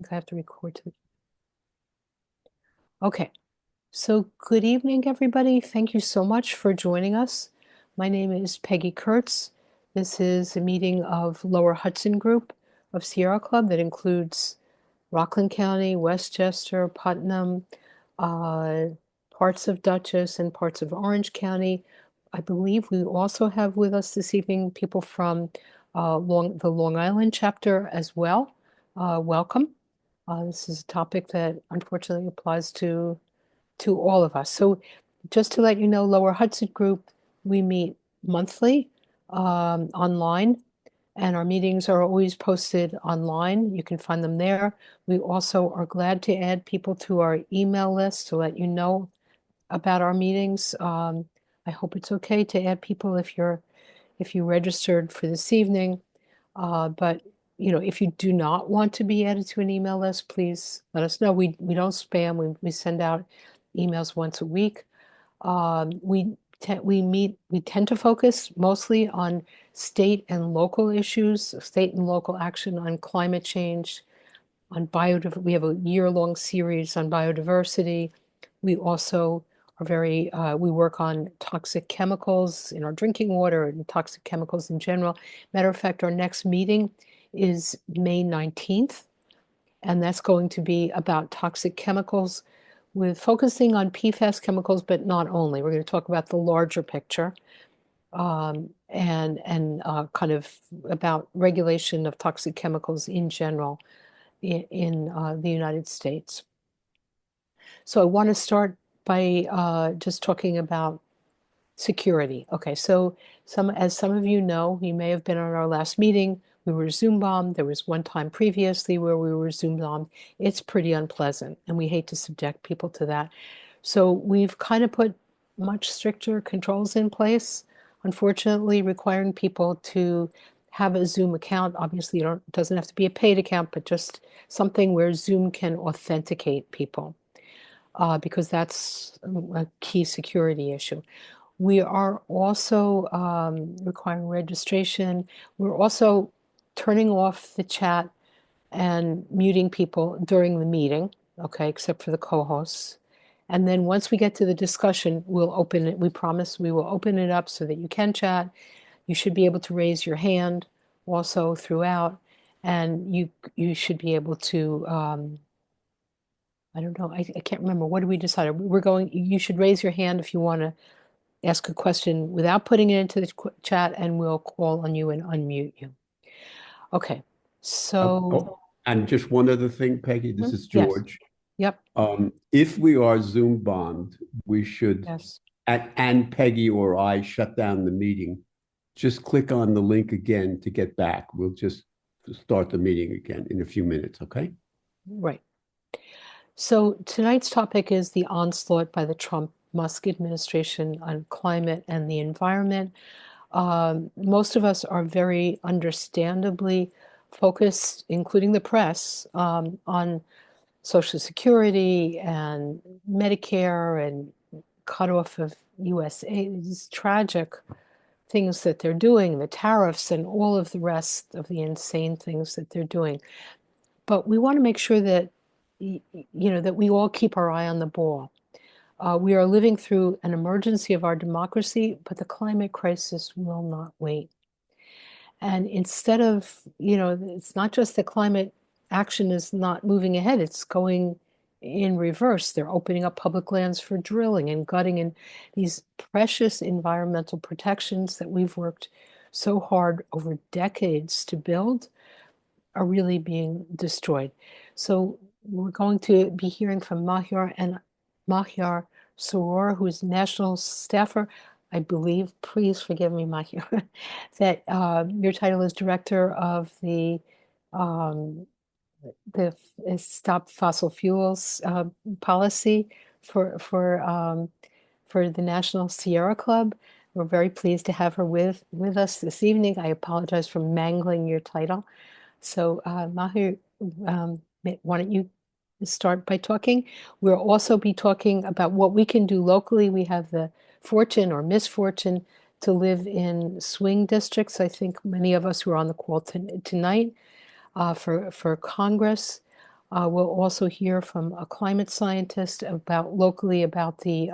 think I have to record too. Okay, so good evening, everybody. Thank you so much for joining us. My name is Peggy Kurtz. This is a meeting of Lower Hudson Group of Sierra Club that includes Rockland County, Westchester, Putnam, parts of Dutchess, and parts of Orange County. I believe we also have with us this evening people from the Long Island chapter as well. Welcome. This is a topic that unfortunately applies to all of us. So just to let you know, Lower Hudson Group, we meet monthly online, and our meetings are always posted online. You can find them there. We also are glad to add people to our email list to let you know about our meetings. I hope it's okay to add people if you registered for this evening. But if you do not want to be added to an email list, please let us know. We don't spam. We send out emails once a week. We tend to focus mostly on state and local issues, state and local action on climate change, on biodiversity. We have a year-long series on biodiversity. We also we work on toxic chemicals in our drinking water and toxic chemicals in general. Matter of fact, our next meeting is May 19th, and that's going to be about toxic chemicals with focusing on PFAS chemicals, but not only. We're going to talk about the larger picture and kind of about regulation of toxic chemicals in general in the United States. So I want to start by just talking about security. Okay, so as some of you know, you may have been on our last meeting. We were Zoom bombed. There was one time previously where we were Zoom bombed. It's pretty unpleasant, and we hate to subject people to that. So we've kind of put much stricter controls in place, unfortunately, requiring people to have a Zoom account. Obviously, it doesn't have to be a paid account, but just something where Zoom can authenticate people, because that's a key security issue. We are also requiring registration. We're also turning off the chat and muting people during the meeting, okay, except for the co-hosts. And then once we get to the discussion, we'll open it. We promise we will open it up so that you can chat. You should be able to raise your hand also throughout, and you should be able to, I don't know, I can't remember. What did we decide? You should raise your hand if you want to ask a question without putting it into the chat, and we'll call on you and unmute you. Okay, so. And just one other thing, Peggy, this is Yes. George. Yep. If we are Zoom bombed, we should, Yes. and Peggy or I shut down the meeting, just click on the link again to get back. We'll just start the meeting again in a few minutes, okay? Right. So tonight's topic is the onslaught by the Trump-Musk administration on climate and the environment. Most of us are very understandably focused, including the press, on Social Security and Medicare and cutoff of US aid. These tragic things that they're doing, the tariffs and all of the rest of the insane things that they're doing. But we want to make sure that that we all keep our eye on the ball. We are living through an emergency of our democracy, but the climate crisis will not wait. And instead of, it's not just that climate action is not moving ahead, it's going in reverse. They're opening up public lands for drilling and gutting, and these precious environmental protections that we've worked so hard over decades to build are really being destroyed. So we're going to be hearing from Mahyar Sorour, who is national staffer, I believe. Please forgive me, Mahyar, that your title is director of the Stop Fossil Fuels policy for the National Sierra Club. We're very pleased to have her with us this evening. I apologize for mangling your title. So Mahyar, why don't you start by talking? We'll also be talking about what we can do locally. We have the fortune or misfortune to live in swing districts. I think many of us who are on the call tonight for Congress. We'll also hear from a climate scientist about locally about the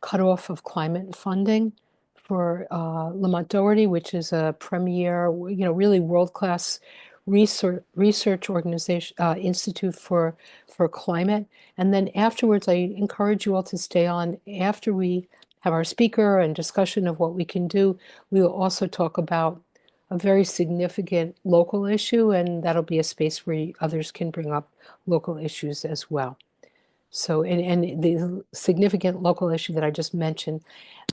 cutoff of climate funding for Lamont Doherty, which is a premier, really world-class research organization, institute for climate. And then afterwards, I encourage you all to stay on after we have our speaker and discussion of what we can do. We will also talk about a very significant local issue, and that'll be a space where others can bring up local issues as well. So, and the significant local issue that I just mentioned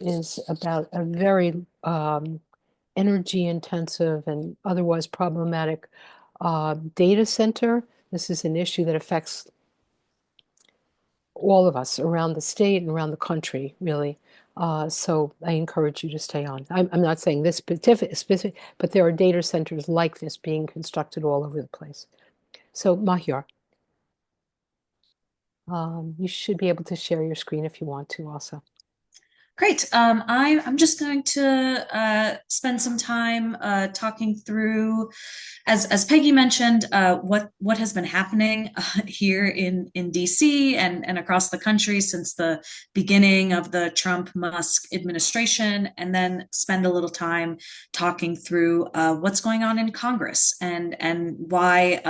is about a very energy intensive and otherwise problematic data center. This is an issue that affects all of us around the state and around the country, really. So I encourage you to stay on. I'm not saying this specific, but there are data centers like this being constructed all over the place. So Mahyar, you should be able to share your screen if you want to also. Great. I'm just going to spend some time talking through, as Peggy mentioned, what has been happening here in DC and across the country since the beginning of the Trump-Musk administration, and then spend a little time talking through what's going on in Congress and why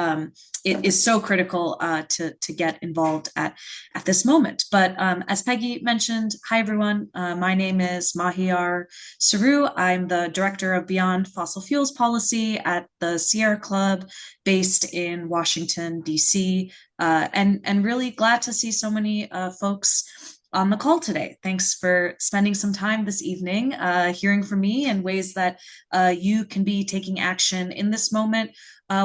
it is so critical to get involved at this moment. But as Peggy mentioned, hi everyone. My name is Mahyar Sorour. I'm the director of Beyond Fossil Fuels Policy at the Sierra Club based in Washington, D.C. And really glad to see so many folks on the call today. Thanks for spending some time this evening hearing from me and ways that you can be taking action in this moment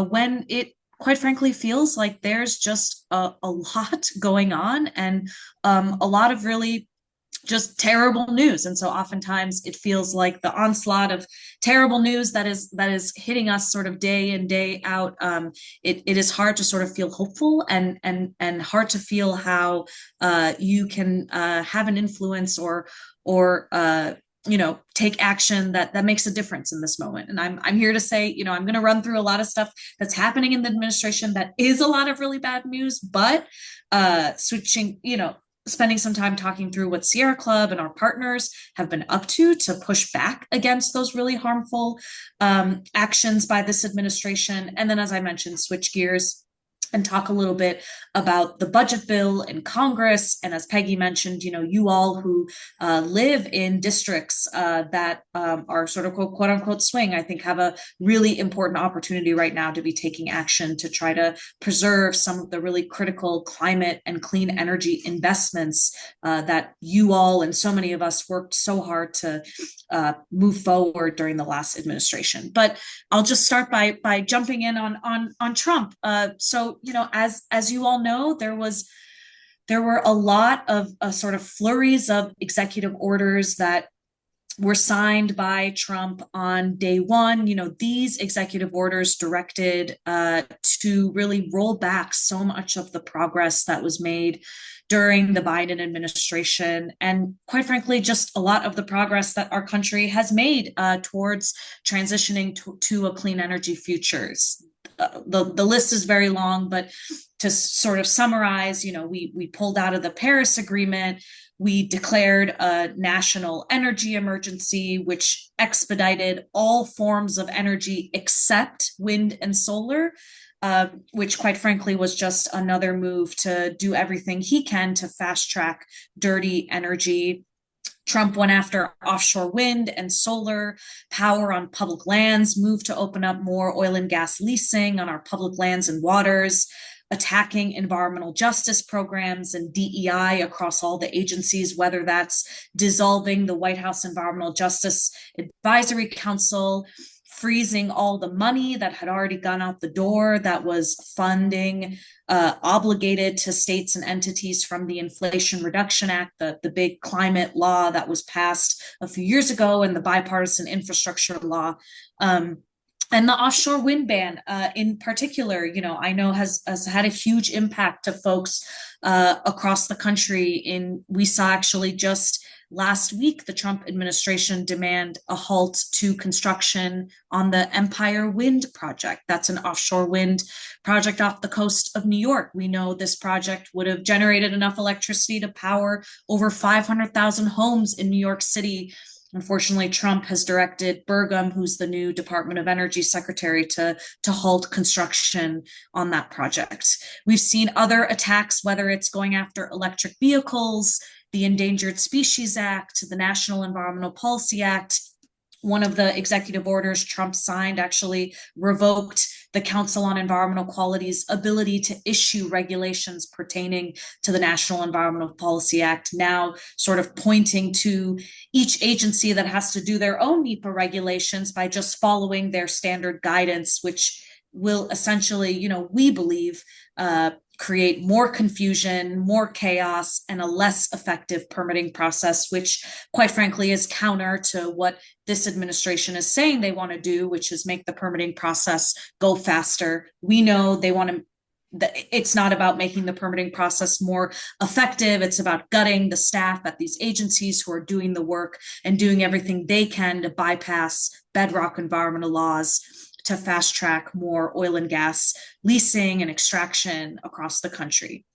when it quite frankly feels like there's just a lot going on and a lot of really just terrible news. And so oftentimes it feels like the onslaught of terrible news that is hitting us sort of day in, day out. It is hard to sort of feel hopeful and hard to feel how you can have an influence or take action that makes a difference in this moment. And I'm here to say, I'm going to run through a lot of stuff that's happening in the administration that is a lot of really bad news, but spending some time talking through what Sierra Club and our partners have been up to push back against those really harmful actions by this administration. And then, as I mentioned, switch gears and talk a little bit about the budget bill in Congress. And as Peggy mentioned, you all who live in districts that are sort of quote unquote swing, I think have a really important opportunity right now to be taking action to try to preserve some of the really critical climate and clean energy investments that you all and so many of us worked so hard to move forward during the last administration. But I'll just start by jumping in on Trump. So as you all know, there were a lot of sort of flurries of executive orders that were signed by Trump on day one. These executive orders directed to really roll back so much of the progress that was made during the Biden administration, and quite frankly, just a lot of the progress that our country has made towards transitioning to a clean energy futures. The list is very long, but to sort of summarize, we pulled out of the Paris Agreement. We declared a national energy emergency, which expedited all forms of energy except wind and solar, which quite frankly was just another move to do everything he can to fast track dirty energy. Trump went after offshore wind and solar power on public lands, moved to open up more oil and gas leasing on our public lands and waters, attacking environmental justice programs and DEI across all the agencies, whether that's dissolving the White House Environmental Justice Advisory Council, freezing all the money that had already gone out the door that was funding obligated to states and entities from the Inflation Reduction Act, the big climate law that was passed a few years ago, and the bipartisan infrastructure law. And the offshore wind ban in particular, I know has had a huge impact to folks across the country. We saw actually just last week, the Trump administration demanded a halt to construction on the Empire Wind project. That's an offshore wind project off the coast of New York. We know this project would have generated enough electricity to power over 500,000 homes in New York City. Unfortunately, Trump has directed Burgum, who's the new Department of Energy secretary, to halt construction on that project. We've seen other attacks, whether it's going after electric vehicles, the Endangered Species Act, the National Environmental Policy Act. One of the executive orders Trump signed actually revoked the Council on Environmental Quality's ability to issue regulations pertaining to the National Environmental Policy Act, now sort of pointing to each agency that has to do their own NEPA regulations by just following their standard guidance, which will essentially, we believe, create more confusion, more chaos, and a less effective permitting process, which, quite frankly, is counter to what this administration is saying they want to do, which is make the permitting process go faster. We know they want to. It's not about making the permitting process more effective. It's about gutting the staff at these agencies who are doing the work and doing everything they can to bypass bedrock environmental laws to fast track more oil and gas leasing and extraction across the country.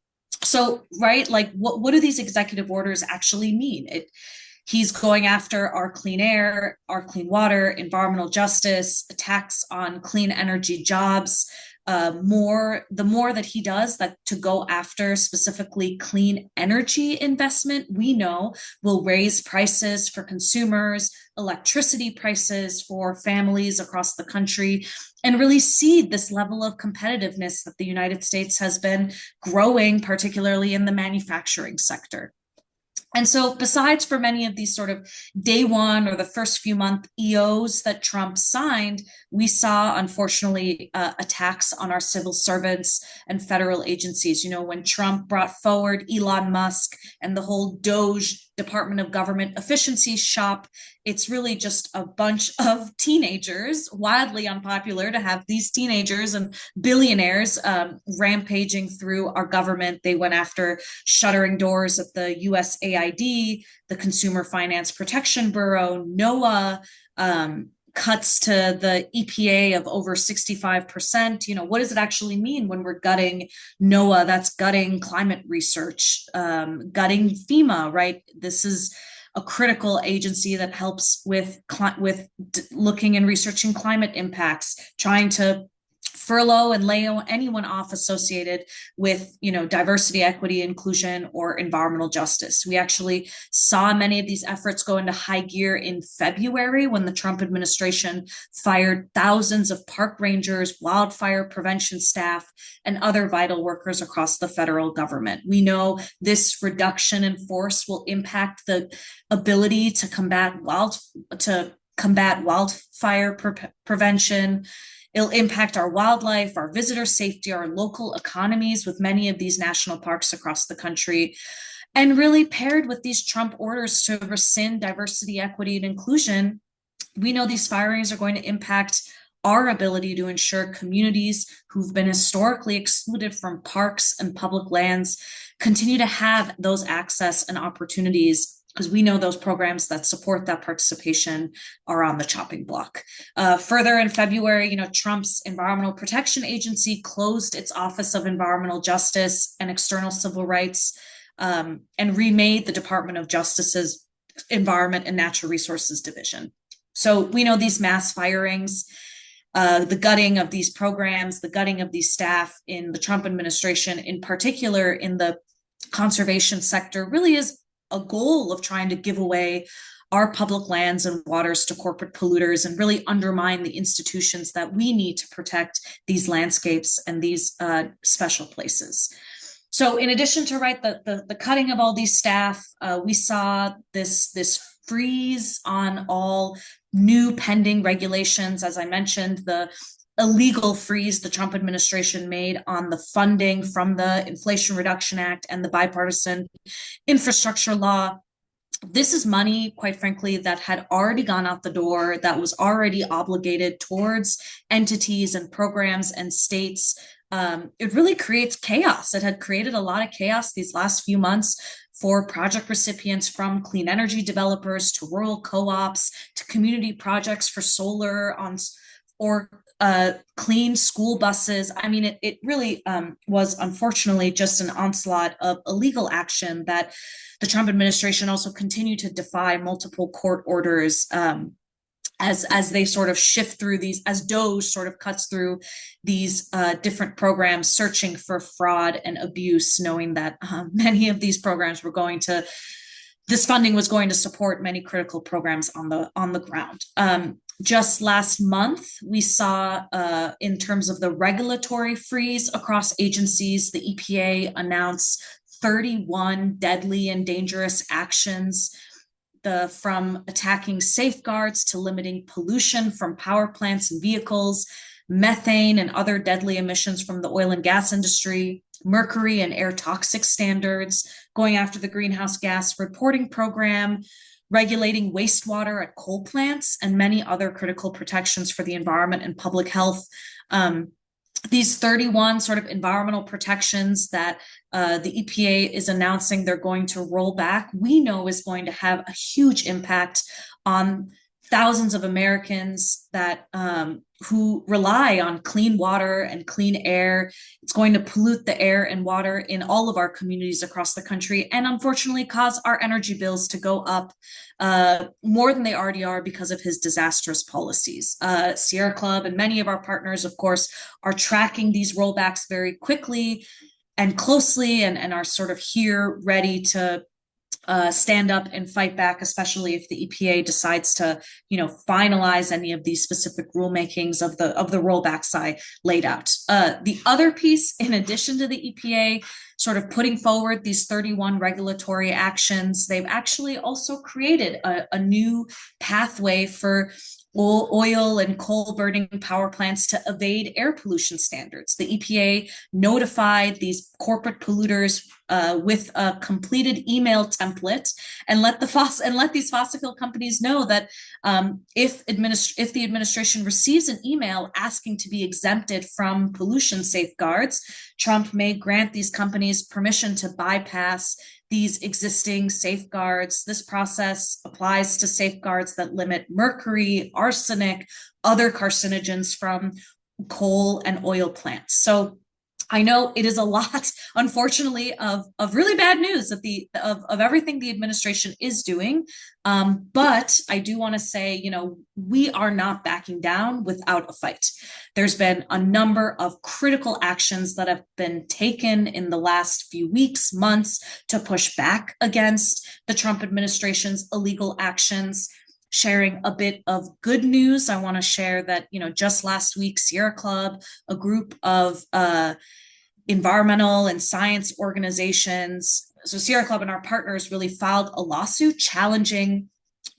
So, right, like what do these executive orders actually mean? He's going after our clean air, our clean water, environmental justice, attacks on clean energy jobs. The more that he does that to go after specifically clean energy investment, we know will raise prices for consumers, electricity prices for families across the country, and really seed this level of competitiveness that the United States has been growing, particularly in the manufacturing sector. And so besides for many of these sort of day one or the first few month EOs that Trump signed, we saw, unfortunately, attacks on our civil servants and federal agencies. When Trump brought forward Elon Musk and the whole Doge Department of Government Efficiency shop, it's really just a bunch of teenagers, wildly unpopular to have these teenagers and billionaires rampaging through our government. They went after shuttering doors at the USAID, the Consumer Finance Protection Bureau, NOAA, cuts to the EPA of over 65%. What does it actually mean when we're gutting NOAA? That's gutting climate research, gutting FEMA, right? This is a critical agency that helps with looking and researching climate impacts, trying to furlough and lay anyone off associated with, diversity, equity, inclusion, or environmental justice. We actually saw many of these efforts go into high gear in February when the Trump administration fired thousands of park rangers, wildfire prevention staff, and other vital workers across the federal government. We know this reduction in force will impact the ability to combat wildfire prevention. It'll impact our wildlife, our visitor safety, our local economies with many of these national parks across the country. And really paired with these Trump orders to rescind diversity, equity, and inclusion, we know these firings are going to impact our ability to ensure communities who've been historically excluded from parks and public lands continue to have those access and opportunities, because we know those programs that support that participation are on the chopping block. Further in February, Trump's Environmental Protection Agency closed its Office of Environmental Justice and External Civil Rights and remade the Department of Justice's Environment and Natural Resources Division. So we know these mass firings, the gutting of these programs, the gutting of these staff in the Trump administration, in particular in the conservation sector, really is a goal of trying to give away our public lands and waters to corporate polluters and really undermine the institutions that we need to protect these landscapes and these special places. So in addition to the cutting of all these staff, we saw this freeze on all new pending regulations. As I mentioned, the illegal freeze the Trump administration made on the funding from the Inflation Reduction Act and the bipartisan infrastructure law. This is money, quite frankly, that had already gone out the door, that was already obligated towards entities and programs and states. It really creates chaos. It had created a lot of chaos these last few months for project recipients, from clean energy developers to rural co-ops to community projects for solar on or clean school buses. I mean, it really was unfortunately just an onslaught of illegal action that the Trump administration also continued to defy multiple court orders as they sort of shift through these, as DOGE sort of cuts through these different programs, searching for fraud and abuse, knowing that many of these programs were going to, this funding was going to support many critical programs on the ground. Just last month, we saw, in terms of the regulatory freeze across agencies, the EPA announced 31 deadly and dangerous actions, from attacking safeguards to limiting pollution from power plants and vehicles, methane and other deadly emissions from the oil and gas industry, mercury and air toxic standards, going after the greenhouse gas reporting program, regulating wastewater at coal plants, and many other critical protections for the environment and public health. These 31 sort of environmental protections that the EPA is announcing they're going to roll back, we know is going to have a huge impact on thousands of Americans that who rely on clean water and clean air. It's going to pollute the air and water in all of our communities across the country, and unfortunately cause our energy bills to go up more than they already are because of his disastrous policies. Sierra Club and many of our partners, of course, are tracking these rollbacks very quickly and closely, and are sort of here ready to stand up and fight back, especially if the EPA decides to, finalize any of these specific rulemakings of the rollbacks I laid out. The other piece, in addition to the EPA sort of putting forward these 31 regulatory actions, they've actually also created a new pathway for oil and coal burning power plants to evade air pollution standards. The EPA notified these corporate polluters with a completed email template, and let these fossil fuel companies know that if the administration receives an email asking to be exempted from pollution safeguards, Trump may grant these companies permission to bypass these existing safeguards. This process applies to safeguards that limit mercury, arsenic, other carcinogens from coal and oil plants. So I know it is a lot, unfortunately, of really bad news of everything the administration is doing. But I do want to say, we are not backing down without a fight. There's been a number of critical actions that have been taken in the last few weeks, months, to push back against the Trump administration's illegal actions. Sharing a bit of good news, I want to share that, just last week, Sierra Club, a group of environmental and science organizations, so Sierra Club and our partners, really filed a lawsuit challenging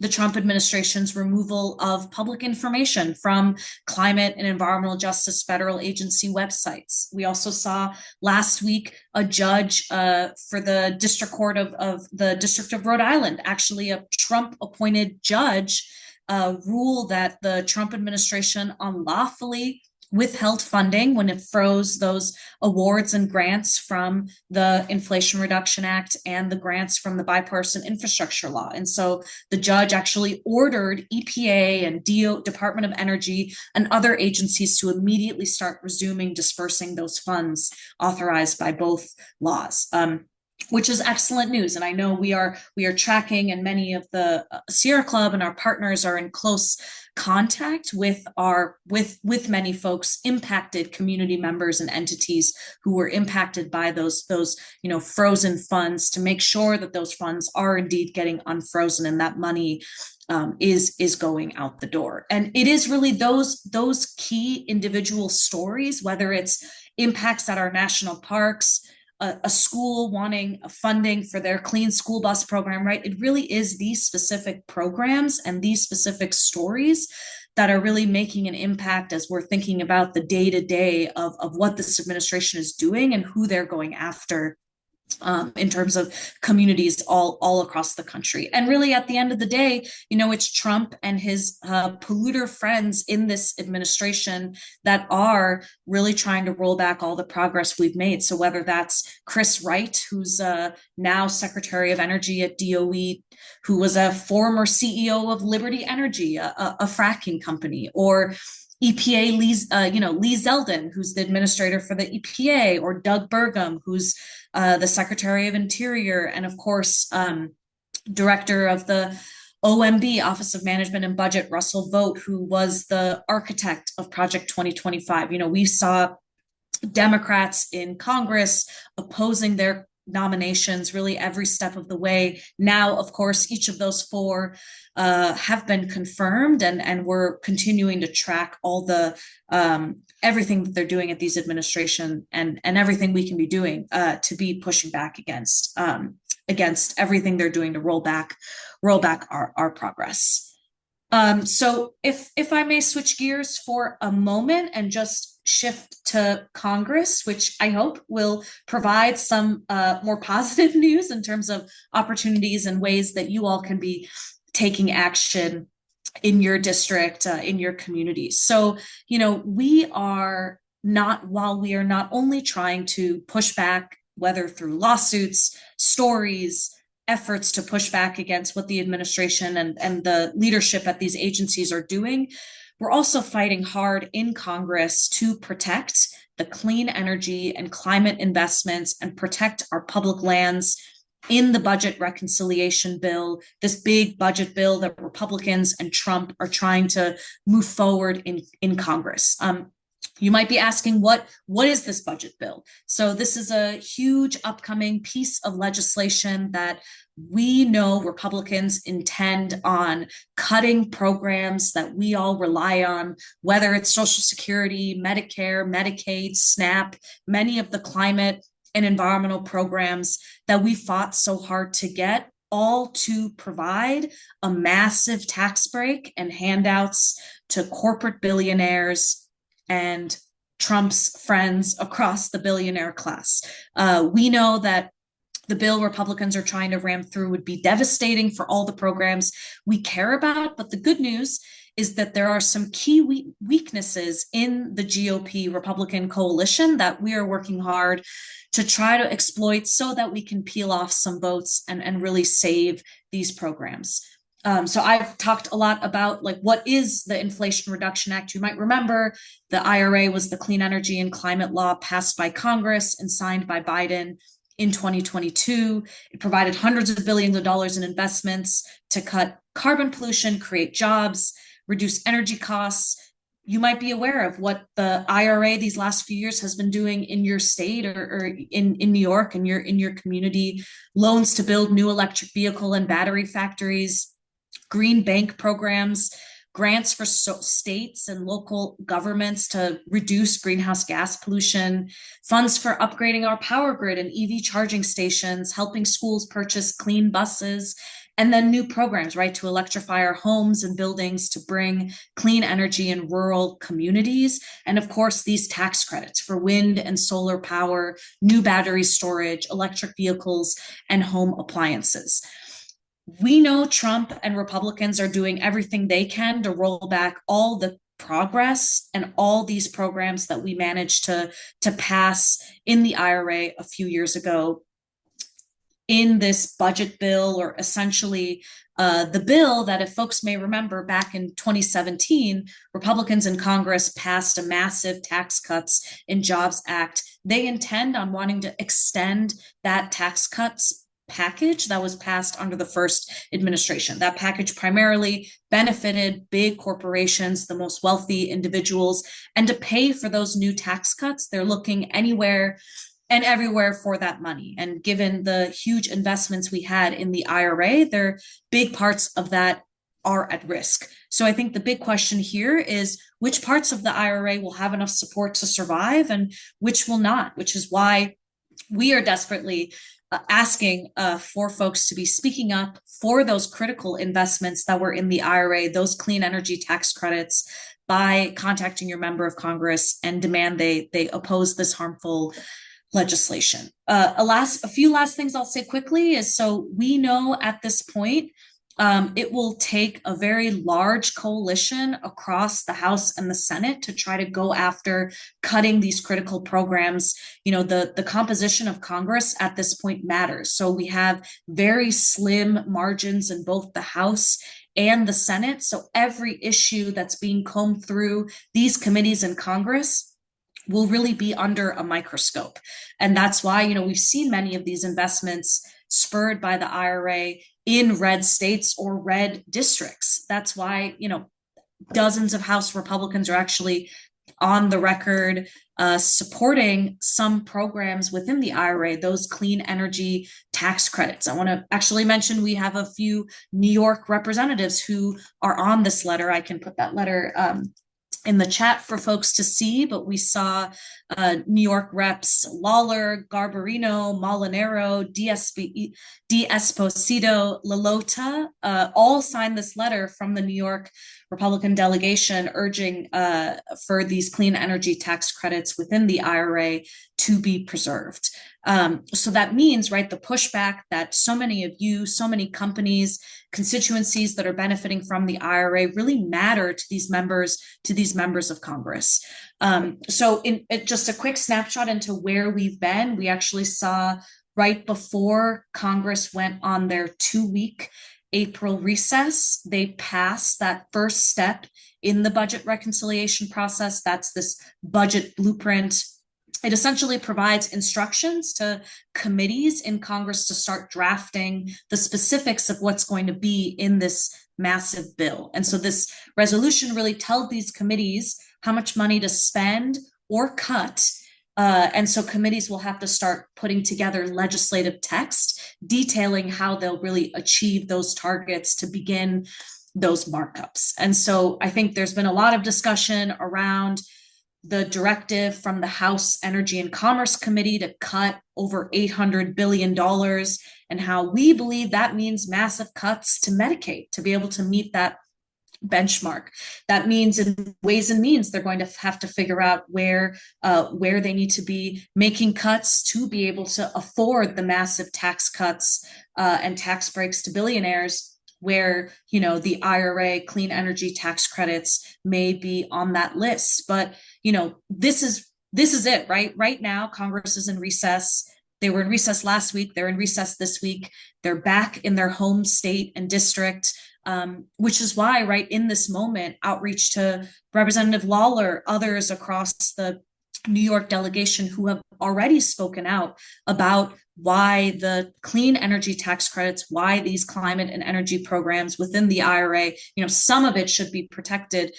the Trump administration's removal of public information from climate and environmental justice federal agency websites. We also saw last week a judge for the District Court of the District of Rhode Island, actually a Trump-appointed judge, rule that the Trump administration unlawfully withheld funding when it froze those awards and grants from the Inflation Reduction Act and the grants from the bipartisan infrastructure law. And so the judge actually ordered EPA and Department of Energy and other agencies to immediately start resuming dispersing those funds authorized by both laws. Which is excellent news. And I know we are tracking, and many of the Sierra Club and our partners are in close contact with many folks, impacted community members and entities who were impacted by those frozen funds, to make sure that those funds are indeed getting unfrozen and that money is going out the door. And it is really those key individual stories, whether it's impacts at our national parks, a school wanting funding for their clean school bus program, right? It really is these specific programs and these specific stories that are really making an impact as we're thinking about the day-to-day of what this administration is doing and who they're going after in terms of communities all across the country. And really, at the end of the day, it's Trump and his polluter friends in this administration that are really trying to roll back all the progress we've made. So whether that's Chris Wright, who's now Secretary of Energy at DOE, who was a former CEO of Liberty Energy, a fracking company, or EPA Lee Zeldin, who's the administrator for the EPA, or Doug Burgum, who's the Secretary of Interior, and of course, Director of the OMB, Office of Management and Budget, Russell Vogt, who was the architect of Project 2025. We saw Democrats in Congress opposing their nominations really every step of the way. Now, of course, each of those four have been confirmed, and we're continuing to track all the everything that they're doing at these administration and everything we can be doing to be pushing back against everything they're doing to roll back our progress. So if I may switch gears for a moment and just shift to Congress, which I hope will provide some more positive news in terms of opportunities and ways that you all can be taking action in your district, in your communities. So, while we are not only trying to push back, whether through lawsuits, stories, efforts to push back against what the administration and the leadership at these agencies are doing, we're also fighting hard in Congress to protect the clean energy and climate investments and protect our public lands in the budget reconciliation bill, this big budget bill that Republicans and Trump are trying to move forward in Congress. You might be asking, what is this budget bill? So this is a huge upcoming piece of legislation that we know Republicans intend on cutting programs that we all rely on, whether it's Social Security, Medicare, Medicaid, SNAP, many of the climate and environmental programs that we fought so hard to get, all to provide a massive tax break and handouts to corporate billionaires and Trump's friends across the billionaire class. We know that the bill Republicans are trying to ram through would be devastating for all the programs we care about. But the good news is that there are some key weaknesses in the GOP Republican coalition that we are working hard to try to exploit so that we can peel off some votes and really save these programs. So I've talked a lot about what is the Inflation Reduction Act. You might remember the IRA was the clean energy and climate law passed by Congress and signed by Biden in 2022. It provided hundreds of billions of dollars in investments to cut carbon pollution, create jobs, reduce energy costs. You might be aware of what the IRA these last few years has been doing in your state or in New York and in your community. Loans to build new electric vehicle and battery factories, green bank programs, grants for states and local governments to reduce greenhouse gas pollution, funds for upgrading our power grid and EV charging stations, helping schools purchase clean buses, and then new programs, right, to electrify our homes and buildings to bring clean energy in rural communities. And of course, these tax credits for wind and solar power, new battery storage, electric vehicles, and home appliances. We know Trump and Republicans are doing everything they can to roll back all the progress and all these programs that we managed to pass in the IRA a few years ago in this budget bill, or essentially the bill that, if folks may remember, back in 2017, Republicans in Congress passed a massive Tax Cuts and Jobs Act. They intend on wanting to extend that tax cuts package that was passed under the first administration. That package primarily benefited big corporations, the most wealthy individuals, and to pay for those new tax cuts, they're looking anywhere and everywhere for that money. And given the huge investments we had in the IRA, there big parts of that are at risk. So I think the big question here is which parts of the IRA will have enough support to survive and which will not, which is why we are desperately asking for folks to be speaking up for those critical investments that were in the IRA, those clean energy tax credits, by contacting your member of Congress and demand they oppose this harmful legislation. A few last things I'll say quickly is, so we know at this point it will take a very large coalition across the House and the Senate to try to go after cutting these critical programs. The composition of Congress at this point matters. So we have very slim margins in both the House and the Senate. So every issue that's being combed through these committees in Congress will really be under a microscope. And that's why, we've seen many of these investments spurred by the IRA in red states or red districts. That's why, dozens of House Republicans are actually on the record supporting some programs within the IRA, those clean energy tax credits. I want to actually mention we have a few New York representatives who are on this letter. I can put that letter in the chat for folks to see, but we saw New York reps Lawler, Garbarino, Molinaro, D'Esposito, Lalota, all signed this letter from the New York Republican delegation urging for these clean energy tax credits within the IRA to be preserved. So that means, right, the pushback that so many of you, so many companies, constituencies that are benefiting from the IRA really matter to these members of Congress. So in just a quick snapshot into where we've been, we actually saw right before Congress went on their 2-week April recess, they passed that first step in the budget reconciliation process. That's this budget blueprint. It essentially provides instructions to committees in Congress to start drafting the specifics of what's going to be in this massive bill. And so this resolution really tells these committees how much money to spend or cut. And so committees will have to start putting together legislative text detailing how they'll really achieve those targets to begin those markups. And so I think there's been a lot of discussion around the directive from the House Energy and Commerce Committee to cut over $800 billion and how we believe that means massive cuts to Medicaid to be able to meet that benchmark. That means in Ways and Means, they're going to have to figure out where they need to be making cuts to be able to afford the massive tax cuts and tax breaks to billionaires, where the IRA clean energy tax credits may be on that list. But this is it, right? Right now, Congress is in recess. They were in recess last week. They're in recess this week. They're back in their home state and district, which is why, right, in this moment, outreach to Representative Lawler, others across the New York delegation who have already spoken out about why the clean energy tax credits, why these climate and energy programs within the IRA, some of it should be protected,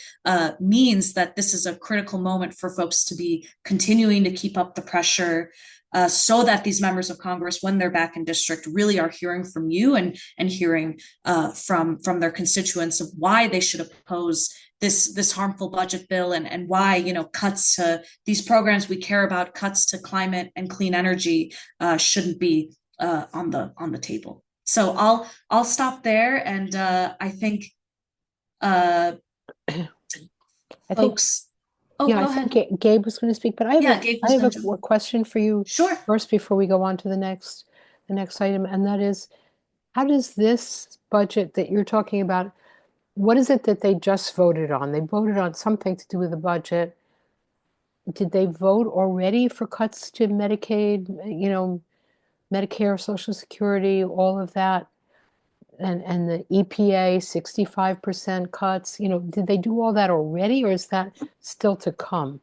means that this is a critical moment for folks to be continuing to keep up the pressure so that these members of Congress, when they're back in district, really are hearing from you and hearing from their constituents of why they should oppose this harmful budget bill and why cuts to these programs we care about, cuts to climate and clean energy shouldn't be on the table. So I'll stop there, and I think folks. Oh, yeah, go I ahead. think Gabe was going to speak, but I have a question for you. Sure. First, before we go on to the next item, and that is, how does this budget that you're talking about, what is it that they just voted on? They voted on something to do with the budget. Did they vote already for cuts to Medicaid, Medicare, Social Security, all of that? And the EPA 65% cuts, did they do all that already, or is that still to come?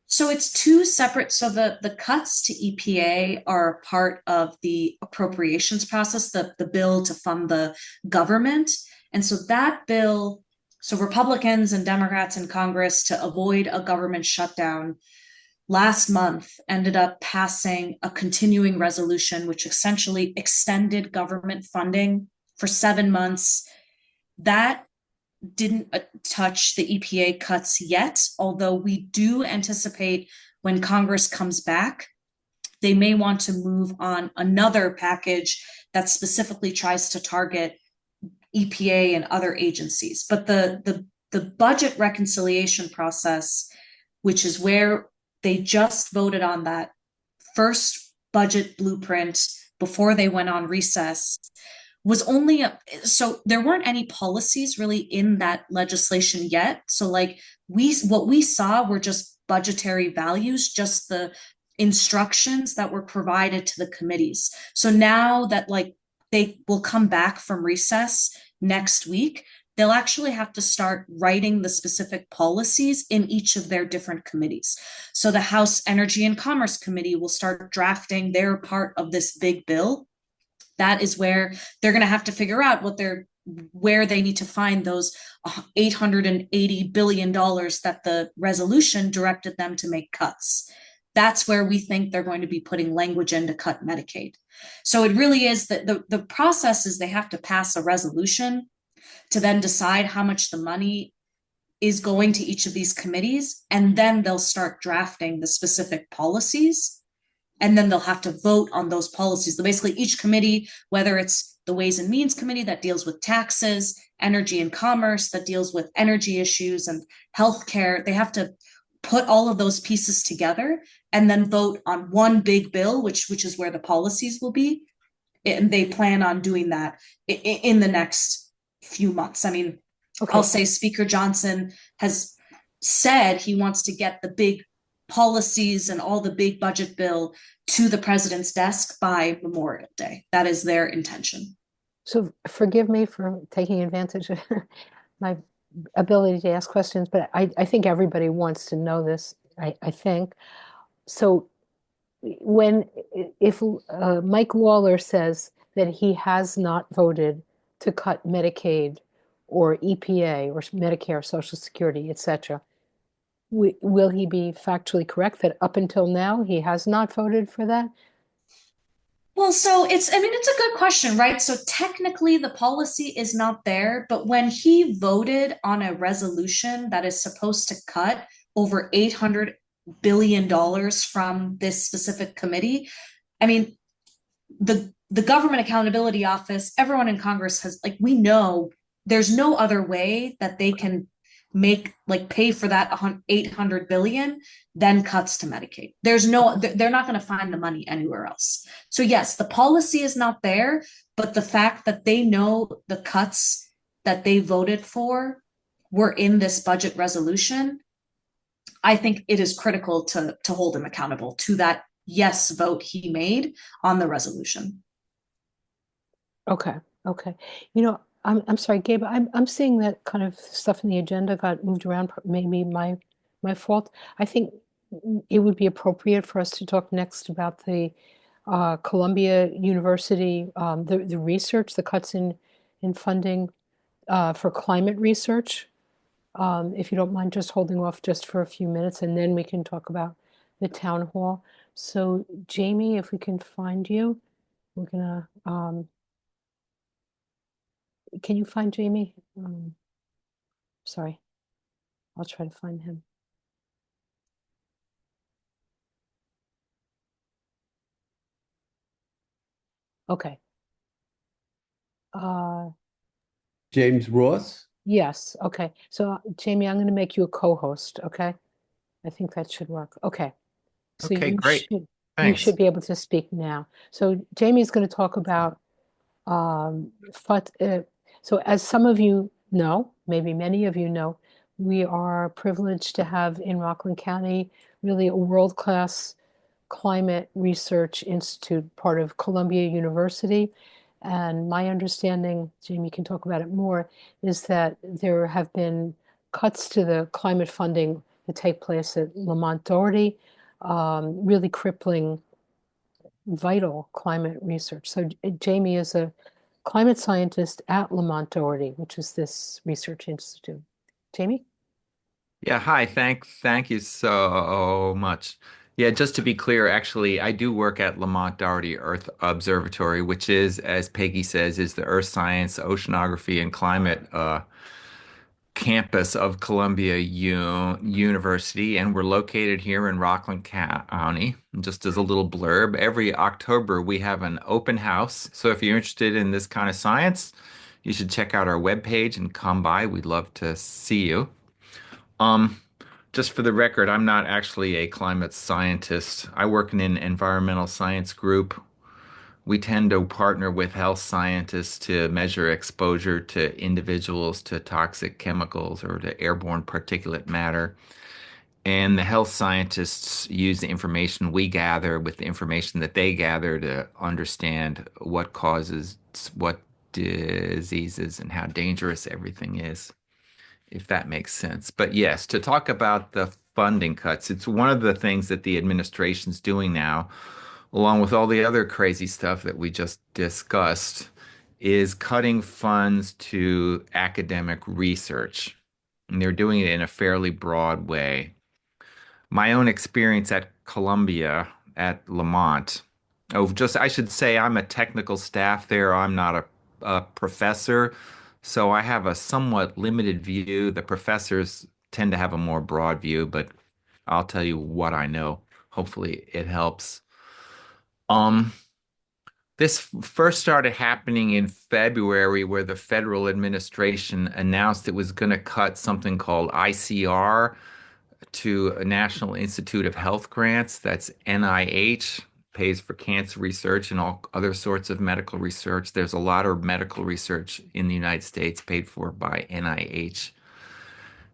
So it's two separate. So the cuts to EPA are part of the appropriations process, the bill to fund the government. And so that bill, so Republicans and Democrats in Congress, to avoid a government shutdown, last month ended up passing a continuing resolution, which essentially extended government funding for 7 months. That didn't touch the EPA cuts yet, although we do anticipate when Congress comes back, they may want to move on another package that specifically tries to target EPA and other agencies. But the budget reconciliation process, which is where they just voted on that first budget blueprint before they went on recess was only so there weren't any policies really in that legislation yet. So like we what we saw were just budgetary values, just the instructions that were provided to the committees. So now that like they will come back from recess next week, they'll actually have to start writing the specific policies in each of their different committees. So the House Energy and Commerce Committee will start drafting their part of this big bill. That is where they're going to have to figure out where they need to find those $880 billion that the resolution directed them to make cuts. That's where we think they're going to be putting language in to cut Medicaid. So it really is that the process is they have to pass a resolution to then decide how much the money is going to each of these committees, and then they'll start drafting the specific policies, and then they'll have to vote on those policies. So basically, each committee, whether it's the Ways and Means Committee that deals with taxes, Energy and Commerce that deals with energy issues and healthcare, they have to put all of those pieces together and then vote on one big bill, which is where the policies will be. And they plan on doing that in the next few months. I mean, Okay. I'll say Speaker Johnson has said he wants to get the big policies and all the big budget bill to the president's desk by Memorial Day. That is their intention. So forgive me for taking advantage of my ability to ask questions, but I think everybody wants to know this, I think. So if Mike Lawler says that he has not voted to cut Medicaid or EPA or Medicare, Social Security, etc., will he be factually correct that up until now he has not voted for that? Well, so I mean, it's a good question, right? So technically the policy is not there, but when he voted on a resolution that is supposed to cut over $800 billion from this specific committee, I mean, the Government Accountability Office, everyone in Congress has like we know there's no other way that they can make like pay for that 800 billion than cuts to Medicaid. They're not going to find the money anywhere else. So yes, the policy is not there, but the fact that they know the cuts that they voted for were in this budget resolution, I think it is critical to hold him accountable to that yes vote he made on the resolution. Okay, okay. I'm sorry, Gabe. I'm seeing that kind of stuff in the agenda got moved around. Maybe my fault. I think it would be appropriate for us to talk next about the Columbia University, the research, the cuts in funding for climate research. If you don't mind just holding off just for a few minutes, and then we can talk about the town hall. So, Jamie, if we can find you, we're gonna. Can you find Jamie? Sorry, I'll try to find him. Okay. James Ross? Yes. Okay. So, Jamie, I'm going to make you a co-host. Okay. I think that should work. Okay. So Okay, great. you Thanks. should be able to speak now. So Jamie's going to talk about um, FUT. So as some of you know, maybe many of you know, we are privileged to have in Rockland County really a world-class climate research institute, part of Columbia University. And my understanding, Jamie can talk about it more, is that there have been cuts to the climate funding that take place at Lamont Doherty, really crippling vital climate research. So Jamie is a climate scientist at Lamont Doherty, which is this research institute. Jamie? Yeah, hi. Thank you so much. Yeah, just to be clear, actually, I do work at Lamont Doherty Earth Observatory, which is, as Peggy says, is the Earth Science, Oceanography, and Climate campus of Columbia University, and we're located here in Rockland County. Just as a little blurb, every October we have an open house. So if you're interested in this kind of science, you should check out our webpage and come by. We'd love to see you. Um, just for the record, I'm not actually a climate scientist. I work in an environmental science group. We tend to partner with health scientists to measure exposure to individuals to toxic chemicals or to airborne particulate matter. And the health scientists use the information we gather with the information that they gather to understand what causes what diseases and how dangerous everything is, if that makes sense. But yes, to talk about the funding cuts, it's one of the things that the administration's doing now, along with all the other crazy stuff that we just discussed, is cutting funds to academic research. And they're doing it in a fairly broad way. My own experience at Columbia at Lamont. Oh, just I should say I'm a technical staff there. I'm not a professor, so I have a somewhat limited view. The professors tend to have a more broad view, but I'll tell you what I know. Hopefully it helps. Um, this first started happening in February, where the federal administration announced it was going to cut something called ICR to a National Institute of Health grants. That's NIH, pays for cancer research and all other sorts of medical research. There's a lot of medical research in the United States paid for by NIH.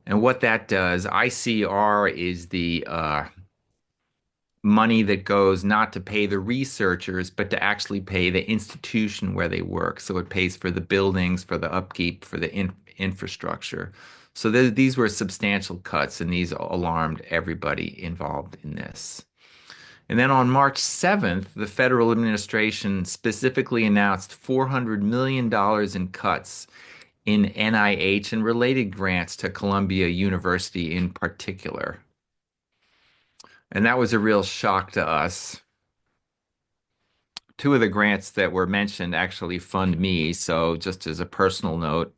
And what that does, ICR is the money that goes not to pay the researchers, but to actually pay the institution where they work. So it pays for the buildings, for the upkeep, for the infrastructure. So these were substantial cuts, and these alarmed everybody involved in this. And then on March 7th, the federal administration specifically announced $400 million in cuts in NIH and related grants to Columbia University in particular. And that was a real shock to us. Two of the grants that were mentioned actually fund me. So just as a personal note,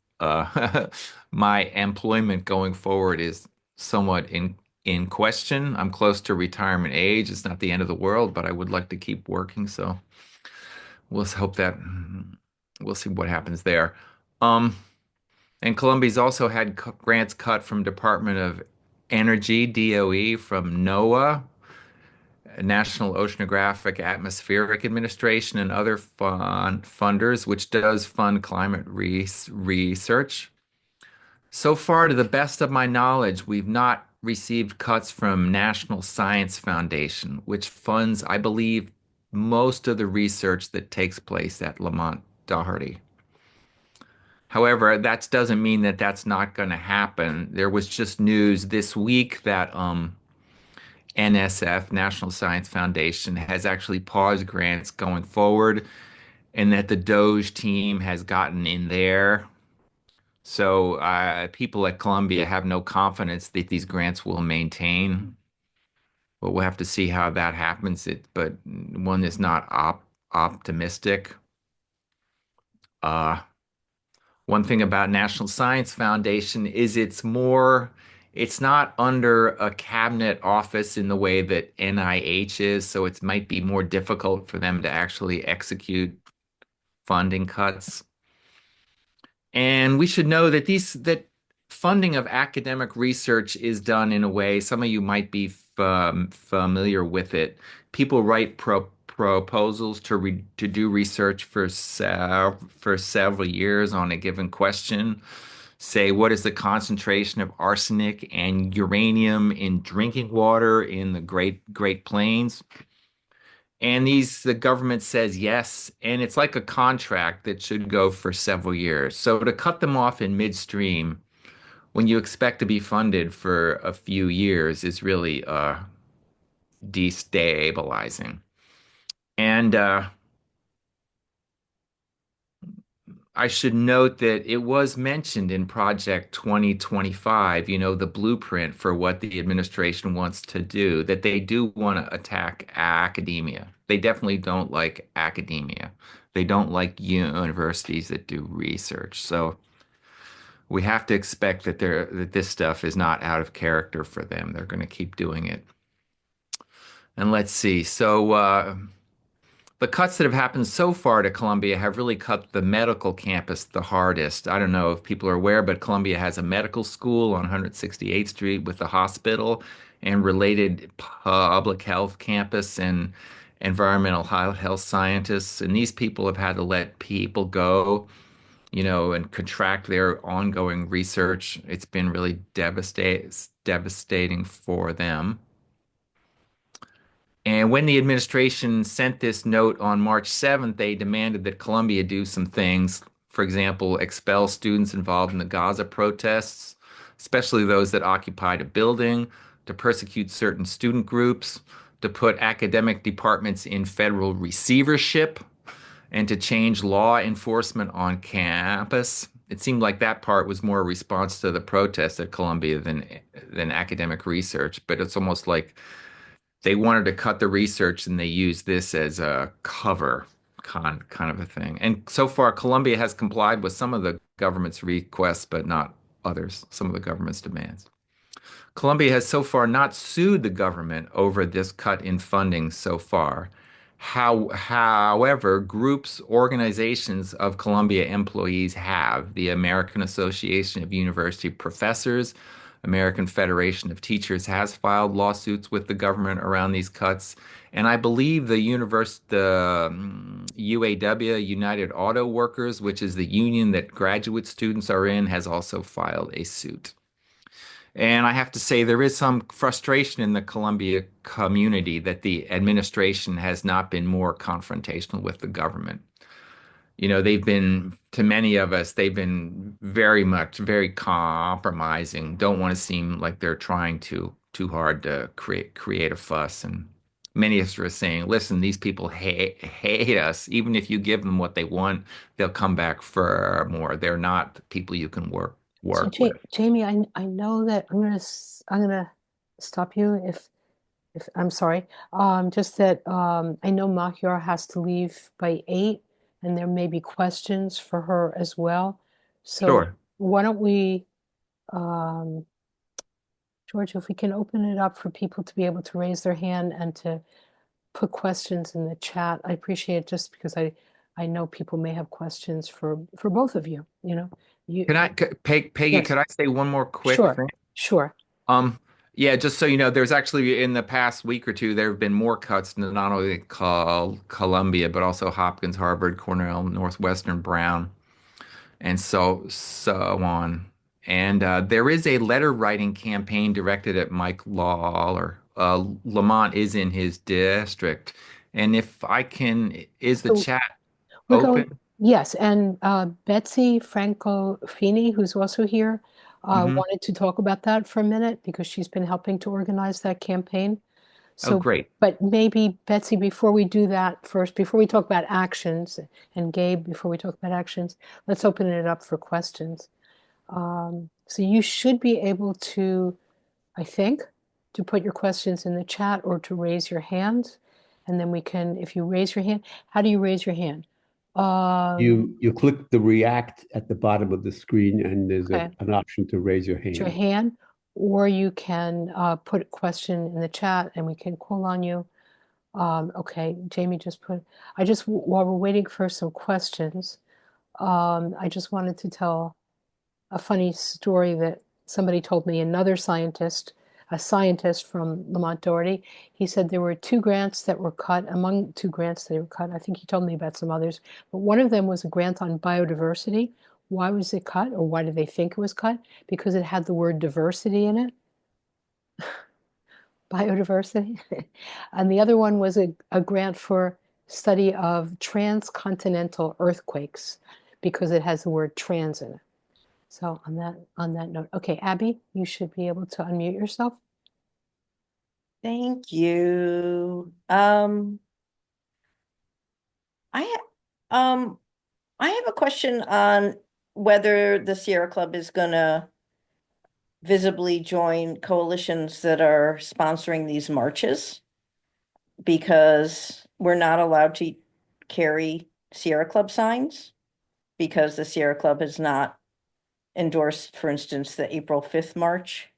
my employment going forward is somewhat in question. I'm close to retirement age. It's not the end of the world, but I would like to keep working. So we'll hope that we'll see what happens there. And Columbia's also had grants cut from Department of Energy, DOE, from NOAA, National Oceanographic Atmospheric Administration, and other funders, which does fund climate research. So far, to the best of my knowledge, we've not received cuts from National Science Foundation, which funds, I believe, most of the research that takes place at Lamont Doherty. However, that doesn't mean that that's not going to happen. There was just news this week that NSF, National Science Foundation, has actually paused grants going forward, and that the Doge team has gotten in there. So people at Columbia have no confidence that these grants will maintain. But we'll have to see how that happens. But one is not optimistic. One thing about National Science Foundation is it's not under a cabinet office in the way that NIH is, so it might be more difficult for them to actually execute funding cuts. And we should know that that funding of academic research is done in a way, some of you might be familiar with it. People write proposals to do research for several years on a given question. Say, what is the concentration of arsenic and uranium in drinking water in the Great Plains? And the government says yes, and it's like a contract that should go for several years. So to cut them off in midstream when you expect to be funded for a few years is really destabilizing. And I should note that it was mentioned in Project 2025, the blueprint for what the administration wants to do, that they do want to attack academia. They definitely don't like academia. They don't like universities that do research. So we have to expect that this stuff is not out of character for them. They're going to keep doing it. And let's see. So the cuts that have happened so far to Columbia have really cut the medical campus the hardest. I don't know if people are aware, but Columbia has a medical school on 168th Street with a hospital and related public health campus and environmental health scientists. And these people have had to let people go, and contract their ongoing research. It's been really devastating for them. And when the administration sent this note on March 7th, they demanded that Columbia do some things. For example, expel students involved in the Gaza protests, especially those that occupied a building, to persecute certain student groups, to put academic departments in federal receivership, and to change law enforcement on campus. It seemed like that part was more a response to the protests at Columbia than academic research, but it's almost like they wanted to cut the research and they used this as a cover kind of a thing. And so far, Columbia has complied with some of the government's requests, but not others, some of the government's demands. Columbia has so far not sued the government over this cut in funding so far. However, groups, organizations of Columbia employees have the American Association of University Professors, American Federation of Teachers has filed lawsuits with the government around these cuts, and I believe the UAW, United Auto Workers, which is the union that graduate students are in, has also filed a suit. And I have to say, there is some frustration in the Columbia community that the administration has not been more confrontational with the government. They've been, to many of us, they've been very compromising, don't want to seem like they're trying too hard to create a fuss. And many of us are saying, listen, these people hate us. Even if you give them what they want, they'll come back for more. They're not the people you can work So with. Jamie, I know that I'm gonna stop you if I'm sorry. Just that I know Mahyar has to leave by 8, and there may be questions for her as well. So Sure. why don't we, George, if we can open it up for people to be able to raise their hand and to put questions in the chat. I appreciate it just because I know people may have questions for both of you, you know. You Peggy, Yes, could I say one more quick sure, thing? sure. Um, yeah, just so you know, there's actually in the past week or two, there have been more cuts to not only Columbia, but also Hopkins, Harvard, Cornell, Northwestern, Brown, and so on. And there is a letter writing campaign directed at Mike Lawler. Lamont is in his district. And if I can, is the So chat we're going, open? yes, and Betsy Franco Fini, who's also here, Hmm. wanted to talk about that for a minute because she's been helping to organize that campaign. Oh, So, great. but maybe Betsy, before we do that first, before we talk about actions, and Gabe, before we talk about actions, let's open it up for questions. So you should be able to, I think, to put your questions in the chat or to raise your hand. And then we can, if you raise your hand, how do you raise your hand? You click the react at the bottom of the screen, and there's Okay, an option to raise your raise your hand. hand, or you can put a question in the chat and we can call on you. Okay, Jamie just put, while we're waiting for some questions, I just wanted to tell a funny story that somebody told me, another scientist, a scientist from Lamont Doherty. He said there were 2 grants that were cut, among 2 grants that were cut. I think he told me about some others, but one of them was a grant on biodiversity. Why was it cut, or why did they think it was cut? Because it had the word diversity in it, biodiversity. And the other one was a grant for study of transcontinental earthquakes because it has the word trans in it. So on that note, okay, Abby, you should be able to unmute yourself. Thank you. I I have a question on whether the Sierra Club is gonna visibly join coalitions that are sponsoring these marches, because we're not allowed to carry Sierra Club signs because the Sierra Club has not endorsed, for instance, the April 5th march.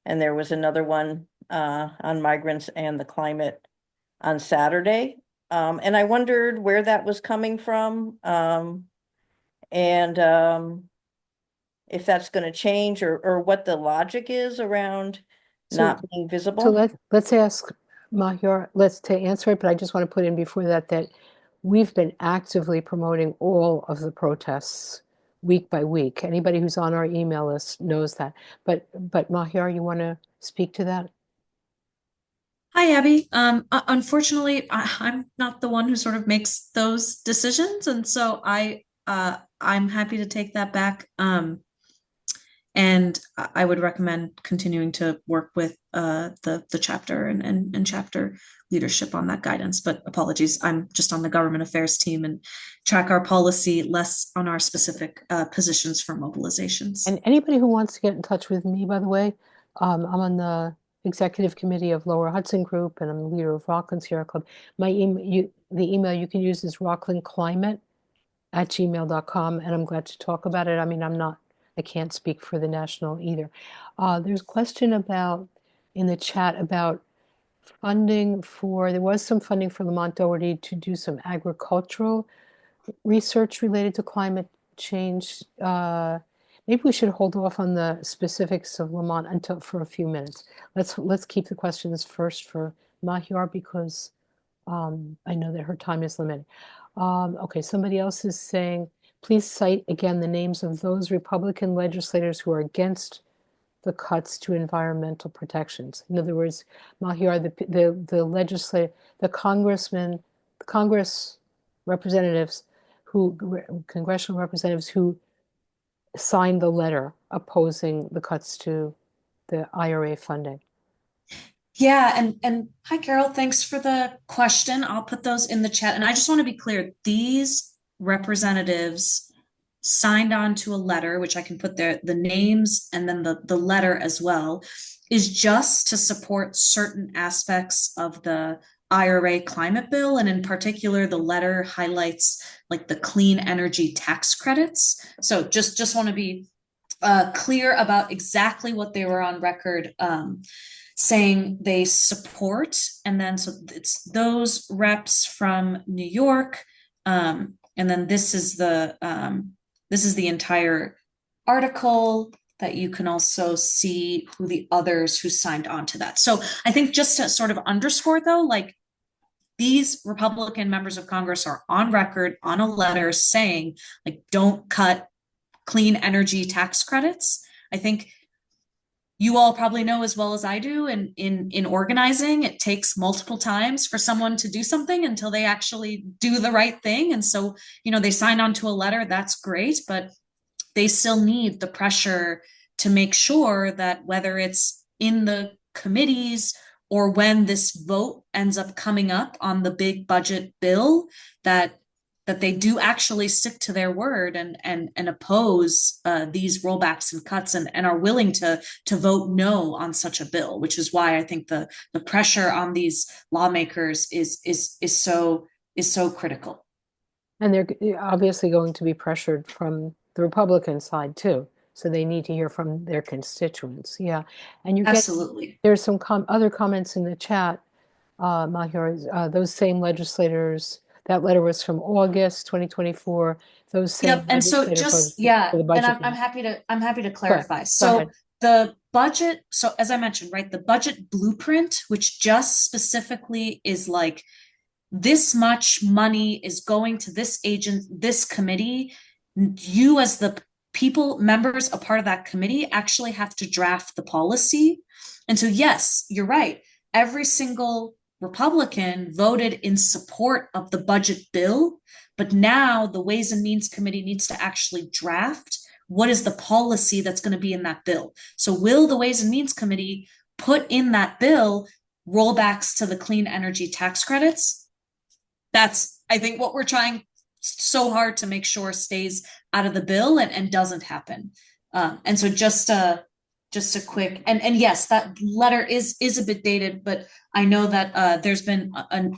And there was another one on migrants and the climate on Saturday. And I wondered where that was coming from. And if that's going to change or what the logic is around So, not being so visible. let's ask Mahyar, let's to answer it, but I just want to put in before that we've been actively promoting all of the protests week by week. Anybody who's on our email list knows that. But Mahyar, you want to speak to that? Hi, Abby. Unfortunately, I'm not the one who sort of makes those decisions, and so I'm happy to take that back. And I would recommend continuing to work with the chapter and chapter leadership on that guidance. But apologies, I'm just on the government affairs team and track our policy, less on our specific positions for mobilizations. And anybody who wants to get in touch with me, by the way, I'm on the executive committee of Lower Hudson Group, and I'm the leader of Rockland Sierra Club. The email you can use is rocklandclimate@gmail.com, and I'm glad to talk about it. I mean, I can't speak for the national either. There's a question in the chat about there was some funding for Lamont Doherty to do some agricultural research related to climate change. Maybe we should hold off on the specifics of Lamont for a few minutes. Let's keep the questions first for Mahyar because I know that her time is limited. Okay, somebody else is saying, please cite again the names of those Republican legislators who are against the cuts to environmental protections. In other words, Mahyar, the Congress representatives congressional representatives who signed the letter opposing the cuts to the IRA funding. Yeah, and hi Carol, thanks for the question. I'll put those in the chat. And I just want to be clear, these representatives signed on to a letter, which I can put there, the names and then the letter as well, is just to support certain aspects of the IRA climate bill. And in particular, the letter highlights like the clean energy tax credits. So just want to be clear about exactly what they were on record saying they support. And then so it's those reps from New York. And then this is the entire article that you can also see who the others who signed on to that. So I think just to sort of underscore though, like these Republican members of Congress are on record on a letter saying like, don't cut clean energy tax credits. I think you all probably know as well as I do in organizing, it takes multiple times for someone to do something until they actually do the right thing. And so, they sign on to a letter, that's great, but they still need the pressure to make sure that whether it's in the committees or when this vote ends up coming up on the big budget bill, that they do actually stick to their word and oppose these rollbacks and cuts and are willing to vote no on such a bill, which is why I think the pressure on these lawmakers is so critical. And they're obviously going to be pressured from the Republican side too. So they need to hear from their constituents. Yeah. And Absolutely. There's some other comments in the chat, Mahyar, those same legislators. That letter was from August 2024. Those same Yep. And so legislators yeah, for the budget. and I'm happy to clarify. Go So ahead. the budget, so as I mentioned, right, the budget blueprint, which just specifically is like this much money is going to this this committee. You as the members, a part of that committee, actually have to draft the policy. And so, yes, you're right. Every single Republican voted in support of the budget bill, but now the Ways and Means Committee needs to actually draft what is the policy that's going to be in that bill. So will the Ways and Means Committee put in that bill rollbacks to the clean energy tax credits? That's, I think, what we're trying so hard to make sure stays out of the bill and doesn't happen. And so just a quick, and yes, that letter is a bit dated, but I know that there's been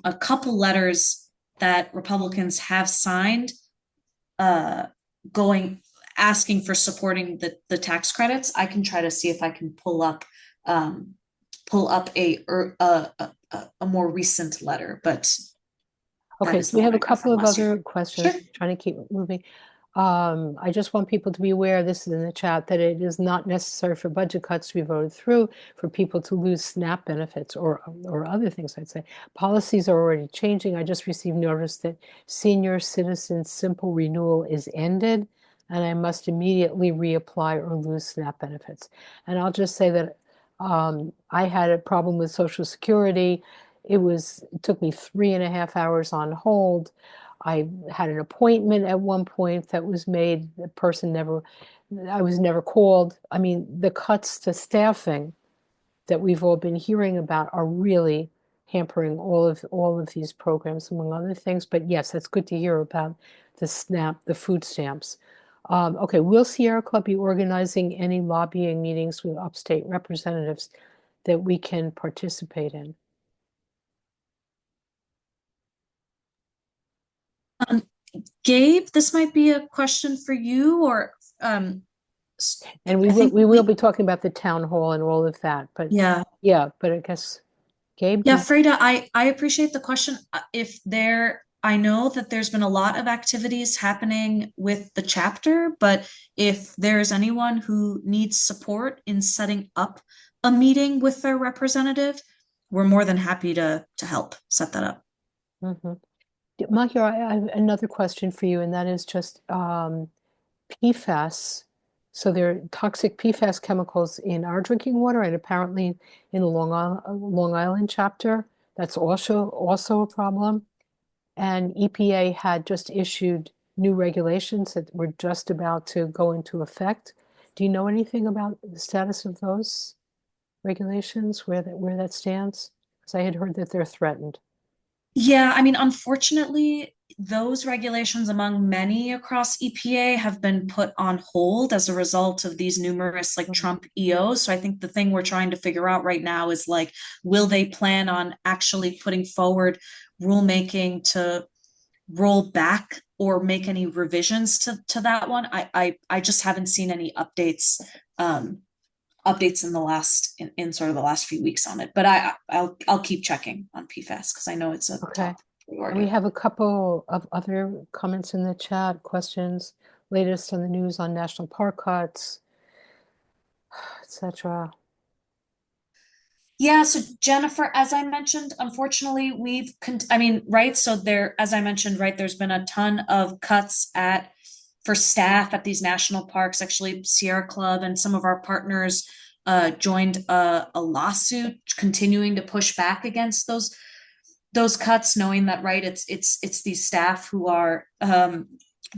a couple letters that Republicans have signed asking for supporting the tax credits. I can try to see if I can pull up a more recent letter, but Okay, is so the we one have a I got couple from of last year. other questions, Sure. trying to keep it moving. I just want people to be aware, this is in the chat, that it is not necessary for budget cuts to be voted through for people to lose SNAP benefits or other things, I'd say. Policies are already changing. I just received notice that senior citizen simple renewal is ended, and I must immediately reapply or lose SNAP benefits. And I'll just say that I had a problem with Social Security. It took me 3.5 hours on hold. I had an appointment at one point that was made. I was never called. I mean, the cuts to staffing that we've all been hearing about are really hampering all of these programs, among other things. But yes, that's good to hear about the SNAP, the food stamps. Okay, will Sierra Club be organizing any lobbying meetings with upstate representatives that we can participate in? Gabe, this might be a question for you, or And I think we will be talking about the town hall and all of that, but yeah. but I guess Gabe, Yeah, Freda, I appreciate the question. I know that there's been a lot of activities happening with the chapter, but if there's anyone who needs support in setting up a meeting with their representative, we're more than happy to help set that up. Mhm. Mahyar, I have another question for you, and that is just PFAS. So there are toxic PFAS chemicals in our drinking water, and apparently in the Long Island chapter, that's also a problem. And EPA had just issued new regulations that were just about to go into effect. Do you know anything about the status of those regulations, where that stands? Because I had heard that they're threatened. Yeah, I mean, unfortunately, those regulations among many across EPA have been put on hold as a result of these numerous like Trump EOs. So I think the thing we're trying to figure out right now is like, will they plan on actually putting forward rulemaking to roll back or make any revisions to that one? I just haven't seen any updates in in sort of the last few weeks on it. But I'll keep checking on PFAS because I know it's a Okay. top And we priority. have a couple of other comments in the chat, questions, latest on the news on national park cuts, etc. Yeah, so Jennifer, as I mentioned, unfortunately, I mean, right? So as I mentioned, right, there's been a ton of cuts for staff at these national parks. Actually, Sierra Club and some of our partners joined a lawsuit continuing to push back against those cuts, knowing that, right, it's these staff who are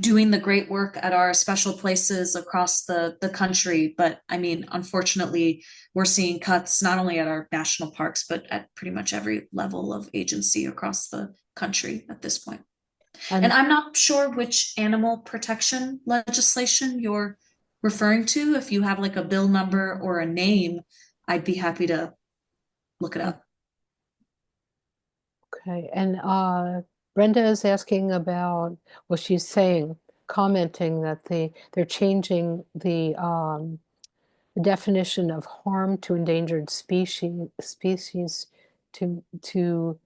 doing the great work at our special places across the country. But I mean, unfortunately, we're seeing cuts not only at our national parks, but at pretty much every level of agency across the country at this point. And And I'm not sure which animal protection legislation you're referring to. If you have like a bill number or a name, I'd be happy to look it up. okay, and Brenda is asking about, well, she's saying, commenting that they're changing the definition of harm to endangered species to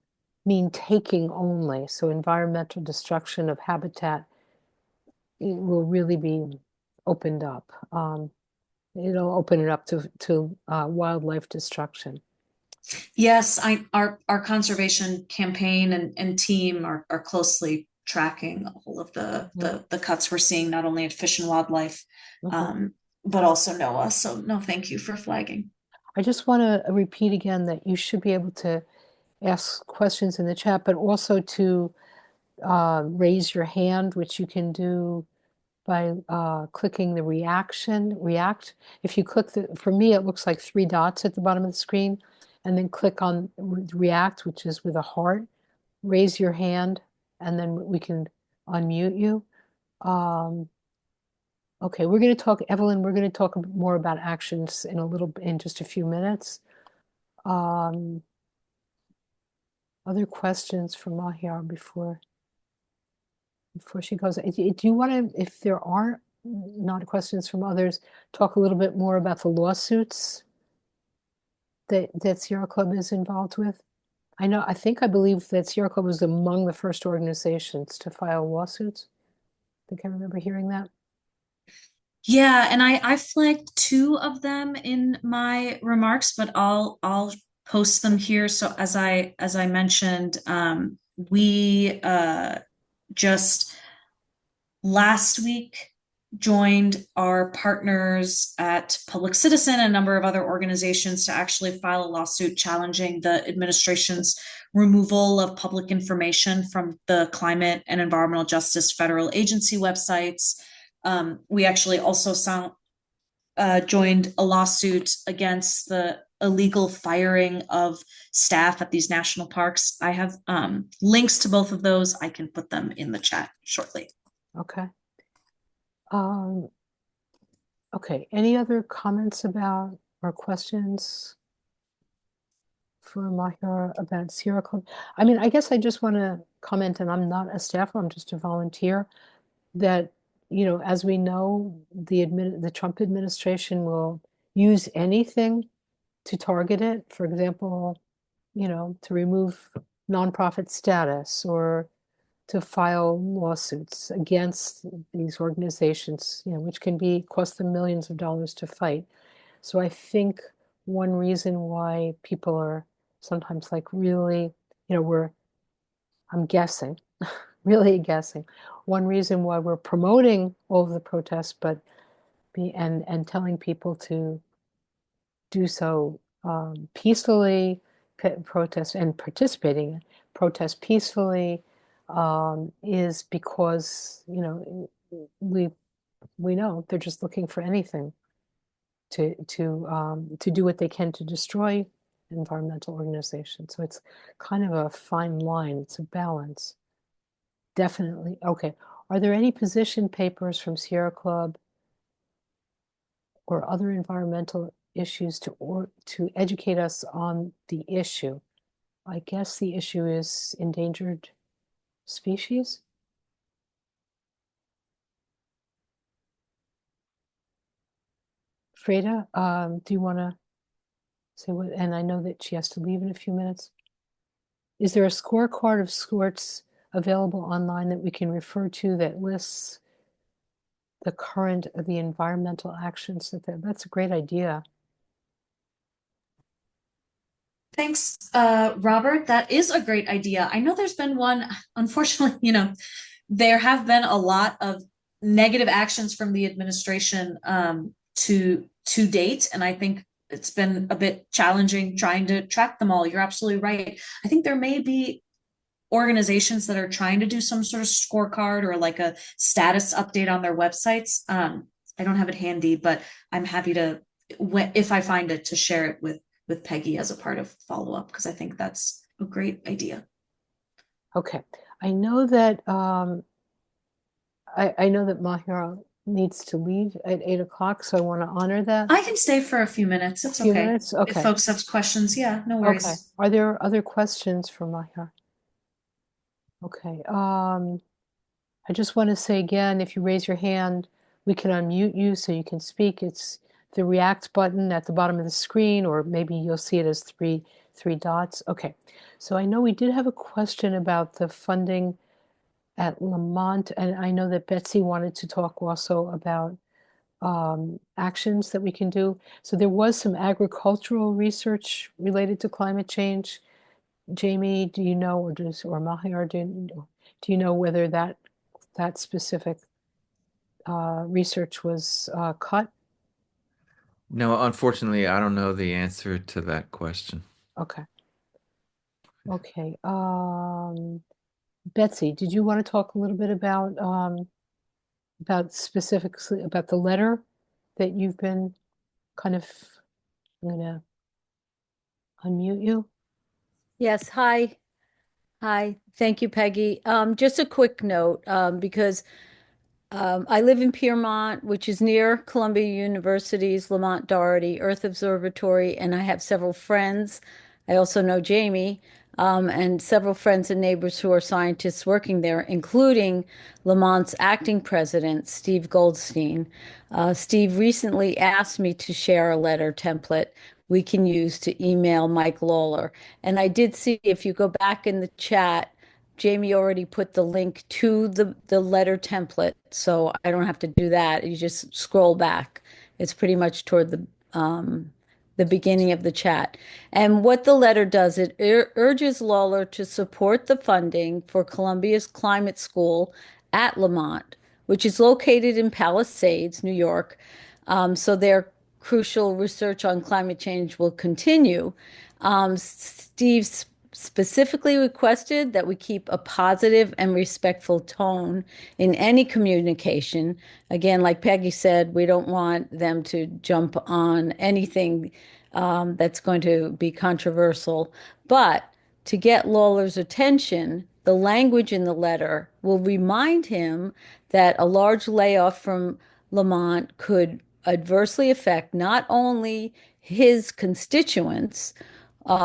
mean taking only. So environmental destruction of habitat, it will really be opened up. It'll open it up to wildlife destruction. Yes, our conservation campaign and team are closely tracking all of the cuts we're seeing, not only at Fish and Wildlife, Mhm. but also NOAA. So no, thank you for flagging. I just want to repeat again that you should be able to ask questions in the chat, but also to raise your hand, which you can do by clicking the react. If you click for me, it looks like 3 dots at the bottom of the screen, and then click on react, which is with a heart. Raise your hand, and then we can unmute you. Okay, we're going to talk, Evelyn, we're going to talk more about actions in just a few minutes. Other questions from Mahyar before she goes? Do you want to, if there are not questions from others, talk a little bit more about the lawsuits that Sierra Club is involved with? I think I believe that Sierra Club was among the first organizations to file lawsuits. I think I remember hearing that. Yeah, and I flagged two of them in my remarks, but I'll post them here. So as I mentioned, we just last week joined our partners at Public Citizen and a number of other organizations to actually file a lawsuit challenging the administration's removal of public information from the climate and environmental justice federal agency websites. We actually also joined a lawsuit against the illegal firing of staff at these national parks. I have links to both of those. I can put them in the chat shortly. Okay. Um, okay. Any other comments about or questions for Mahyar about Sierra Club? I mean, I guess I just want to comment, and I'm not a staffer, I'm just a volunteer, that, as we know, the Trump administration will use anything to target it. For example, to remove nonprofit status or to file lawsuits against these organizations, which can cost them millions of dollars to fight. So I think one reason why people are sometimes like really, I'm guessing, really guessing, one reason why we're promoting all of the protests, but and telling people to do so peacefully, protest and participating, protest peacefully, is because we know they're just looking for anything to do what they can to destroy environmental organizations. So it's kind of a fine line. It's a balance. Definitely. Okay. Are there any position papers from Sierra Club or other environmental issues to educate us on the issue? I guess the issue is endangered species. Freda, do you want to say what? And I know that she has to leave in a few minutes. Is there a scorecard of sorts available online that we can refer to that lists the environmental actions that's a great idea. Thanks, Robert. That is a great idea. I know there's been one, unfortunately, there have been a lot of negative actions from the administration to date, and I think it's been a bit challenging trying to track them all. You're absolutely right. I think there may be organizations that are trying to do some sort of scorecard or like a status update on their websites. I don't have it handy, but I'm happy to, if I find it, to share it with Peggy as a part of follow-up, because I think that's a great idea. Okay. I know that I know that Mahyar needs to leave at 8 o'clock, so I want to honor that. I can stay for a few minutes. It's few okay. minutes? Okay. If folks have questions, yeah, no worries. Okay. Are there other questions for Mahyar? Okay. I just want to say again, if you raise your hand, we can unmute you so you can speak. It's the react button at the bottom of the screen, or maybe you'll see it as three dots. Okay. So I know we did have a question about the funding at Lamont, and I know that Betsy wanted to talk also about actions that we can do. So there was some agricultural research related to climate change. Jamie, do you know, or Mahyar, do you know whether that specific research was cut? No, unfortunately, I don't know the answer to that question. Okay. Okay. Betsy, did you want to talk a little bit about specifically about the letter that you've been kind of, I'm gonna unmute you. Yes, hi. Hi. Thank you, Peggy. Just a quick note, because I live in Piermont, which is near Columbia University's Lamont Doherty Earth Observatory, and I have several friends. I also know Jamie, and several friends and neighbors who are scientists working there, including Lamont's acting president, Steve Goldstein. Steve recently asked me to share a letter template we can use to email Mike Lawler. And I did see, if you go back in the chat, Jamie already put the link to the letter template, so I don't have to do that. You just scroll back. It's pretty much toward the beginning of the chat. And what the letter does, it urges Lawler to support the funding for Columbia's climate school at Lamont, which is located in Palisades, New York. So their crucial research on climate change will continue. Steve specifically requested that we keep a positive and respectful tone in any communication. Again, like Peggy said, we don't want them to jump on anything that's going to be controversial. But to get Lawler's attention, the language in the letter will remind him that a large layoff from Lamont could adversely affect not only his constituents,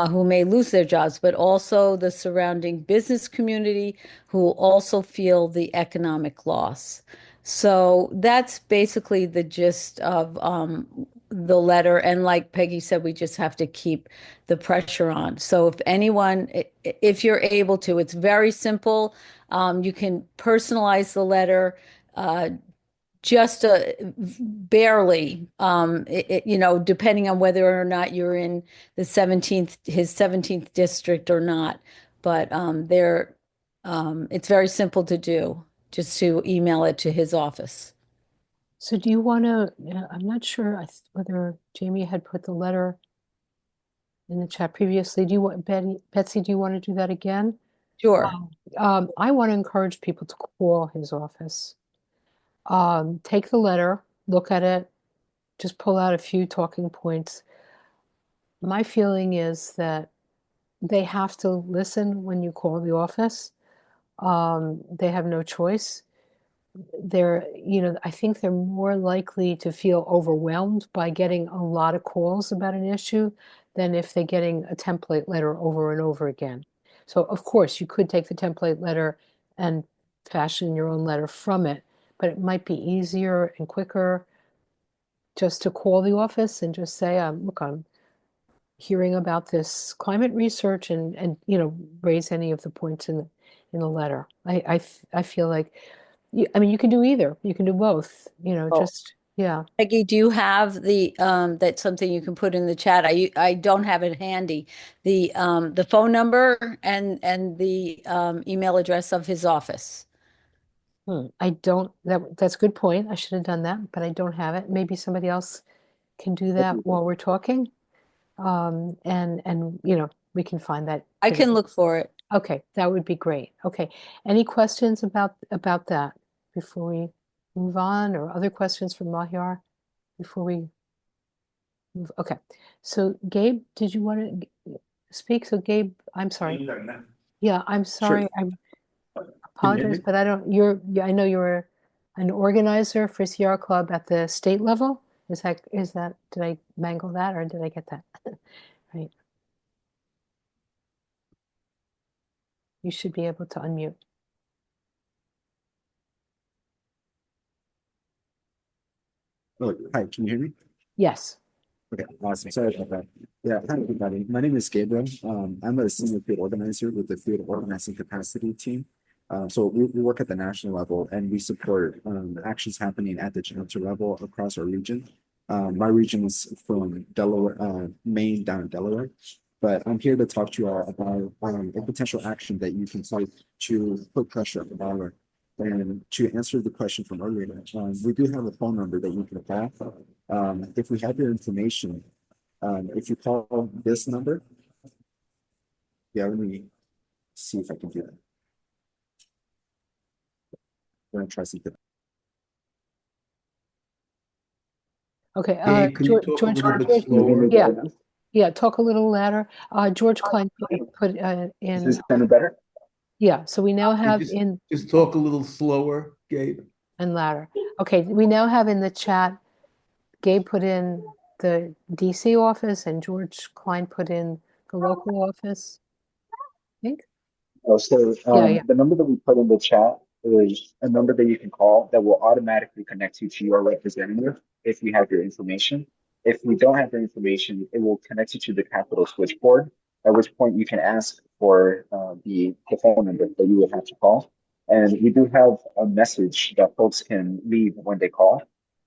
who may lose their jobs, but also the surrounding business community who will also feel the economic loss. So that's basically the gist of the letter. And like Peggy said, we just have to keep the pressure on. So if anyone, if you're able to, it's very simple. You can personalize the letter. Just barely, depending on whether or not you're in his 17th district or not. But it's very simple to do, just to email it to his office. So do you want to, I'm not sure whether Jamie had put the letter in the chat previously. Betsy, do you want to do that again? Sure. I want to encourage people to call his office. Take the letter, look at it, just pull out a few talking points. My feeling is that they have to listen when you call the office. They have no choice. I think they're more likely to feel overwhelmed by getting a lot of calls about an issue than if they're getting a template letter over and over again. So of course you could take the template letter and fashion your own letter from it, but it might be easier and quicker just to call the office and just say, look, I'm hearing about this climate research and raise any of the points in the letter. I feel like, you can do either. You can do both, yeah. Peggy, do you have that's something you can put in the chat? I don't have it handy. The phone number and the email address of his office. I don't, that's a good point. I should have done that, but I don't have it. Maybe somebody else can do that while we're talking. And we can find that. I can look for it. Okay, that would be great. Okay. Any questions about that before we move on, or other questions from Mahyar before we move? Okay. So Gabe, did you want to speak? So Gabe, I'm sorry. Yeah, I'm sorry. Sure. I apologize, but I know you're an organizer for Sierra Club at the state level. Is that, did I mangle that or did I get that? Right. You should be able to unmute. Oh, hi, can you hear me? Yes. Okay, awesome. Sorry about that. Yeah, hi everybody. My name is Gabriel. I'm a senior field organizer with the field organizing capacity team. So we work at the national level and we support actions happening at the chapter level across our region. My region is from Delaware, Maine down in Delaware. But I'm here to talk to you all about a potential action that you can take to put pressure on the dollar. And to answer the question from earlier, we do have a phone number that you can call. If we have your information, if you call this number, yeah, let me see if I can do that. I'm gonna try something. Okay. Gabe, can you talk a little bit slower? Yeah, talk a little louder. George Klein put in. Is this kind of better? Yeah, so we now have Just talk a little slower, Gabe. and louder. Okay, we now have in the chat, Gabe put in the DC office and George Klein put in the local office. I think. Oh, so Yeah. the number that we put in the chat is a number that you can call that will automatically connect you to your representative if you have your information. If we don't have the information, it will connect you to the Capitol switchboard, at which point you can ask for the phone number that you would have to call. And we do have a message that folks can leave when they call.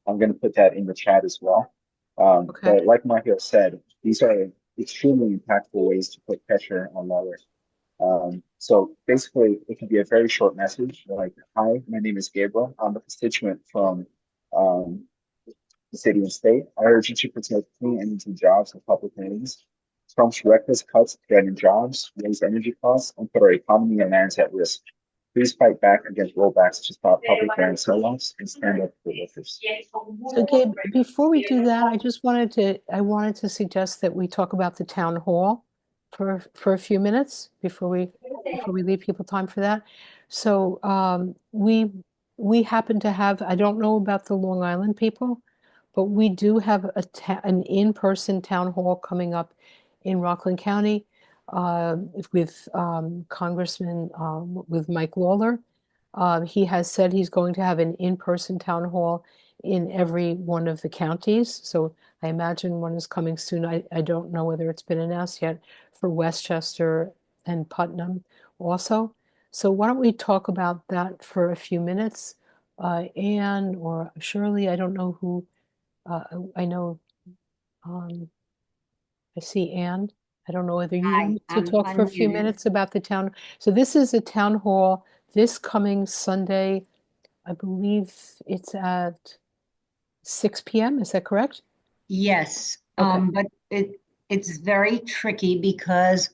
I'm going to put that in the chat as well. Okay. But like Mahyar said, these are extremely impactful ways to put pressure on lawyers. So basically, it can be a very short message like, "Hi, my name is Gabriel. I'm a constituent from um, the city and state. I urge you to protect clean energy jobs and public meetings. Trump's reckless cuts threaten jobs, raise energy costs, and put our economy and lands at risk. Please fight back against rollbacks to stop public land sell-offs and stand up for workers." So Gabe, before we do that, I wanted to suggest that we talk about the town hall for a few minutes before we leave people time for that. So we happen to have, I don't know about the Long Island people, but we do have an in-person town hall coming up in Rockland County with Congressman with Mike Lawler. He has said he's going to have an in-person town hall in every one of the counties. So I imagine one is coming soon. I don't know whether it's been announced yet for Westchester and Putnam also. So why don't we talk about that for a few minutes? Anne or Shirley, I don't know who, I know, um, I see Anne. I don't know whether you Hi, want to I'm talk for a few unmuted. minutes about the town. So this is a town hall this coming Sunday. I believe it's at 6 p.m. Is that correct? Yes, Okay. but it's very tricky because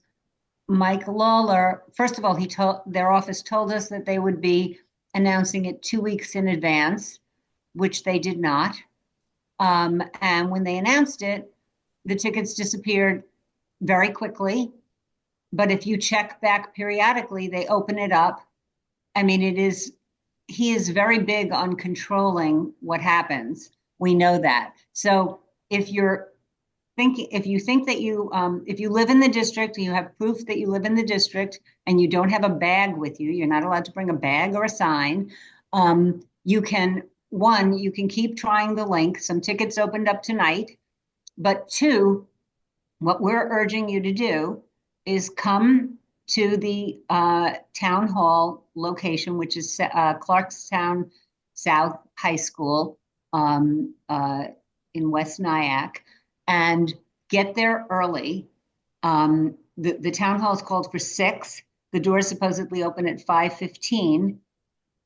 Mike Lawler, first of all, their office told us that they would be announcing it 2 weeks in advance, which they did not. And when they announced it, the tickets disappeared very quickly. But if you check back periodically, they open it up. I mean, he is very big on controlling what happens. We know that. So if you think that if you live in the district, you have proof that you live in the district and you don't have a bag with you, you're not allowed to bring a bag or a sign. You can keep trying the link. Some tickets opened up tonight, but two, what we're urging you to do is come to the town hall location, which is Clarkstown South High School in West Nyack, and get there early. The town hall is called for 6. The doors supposedly open at 5:15.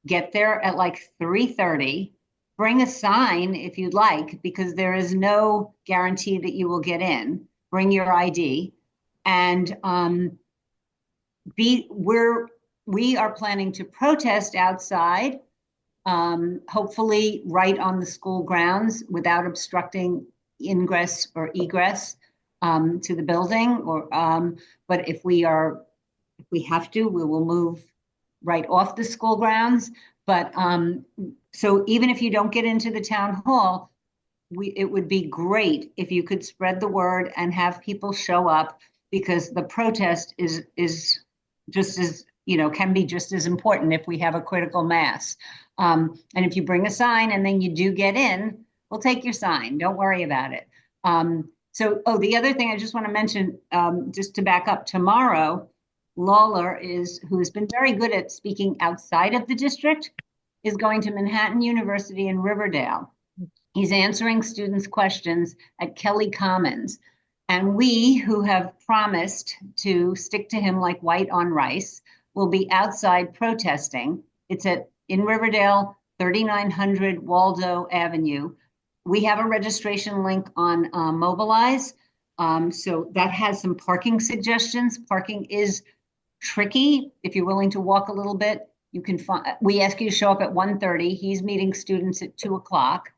Get there at like 3:30. Bring a sign if you'd like, because there is no guarantee that you will get in. Bring your ID, and we are planning to protest outside, hopefully right on the school grounds without obstructing ingress or egress to the building. But if we have to, we will move right off the school grounds. But so even if you don't get into the town hall, it would be great if you could spread the word and have people show up, because the protest is just as, can be just as important if we have a critical mass. And if you bring a sign and then you do get in, we'll take your sign. Don't worry about it. The other thing I just want to mention, just to back up, tomorrow, Lawler who has been very good at speaking outside of the district, is going to Manhattan University in Riverdale. He's answering students' questions at Kelly Commons. And we, who have promised to stick to him like white on rice, will be outside protesting. It's in Riverdale, 3900 Waldo Avenue. We have a registration link on Mobilize. So that has some parking suggestions. Parking is tricky. If you're willing to walk a little bit, you can find, we ask you to show up at 1:30. He's meeting students at 2:00.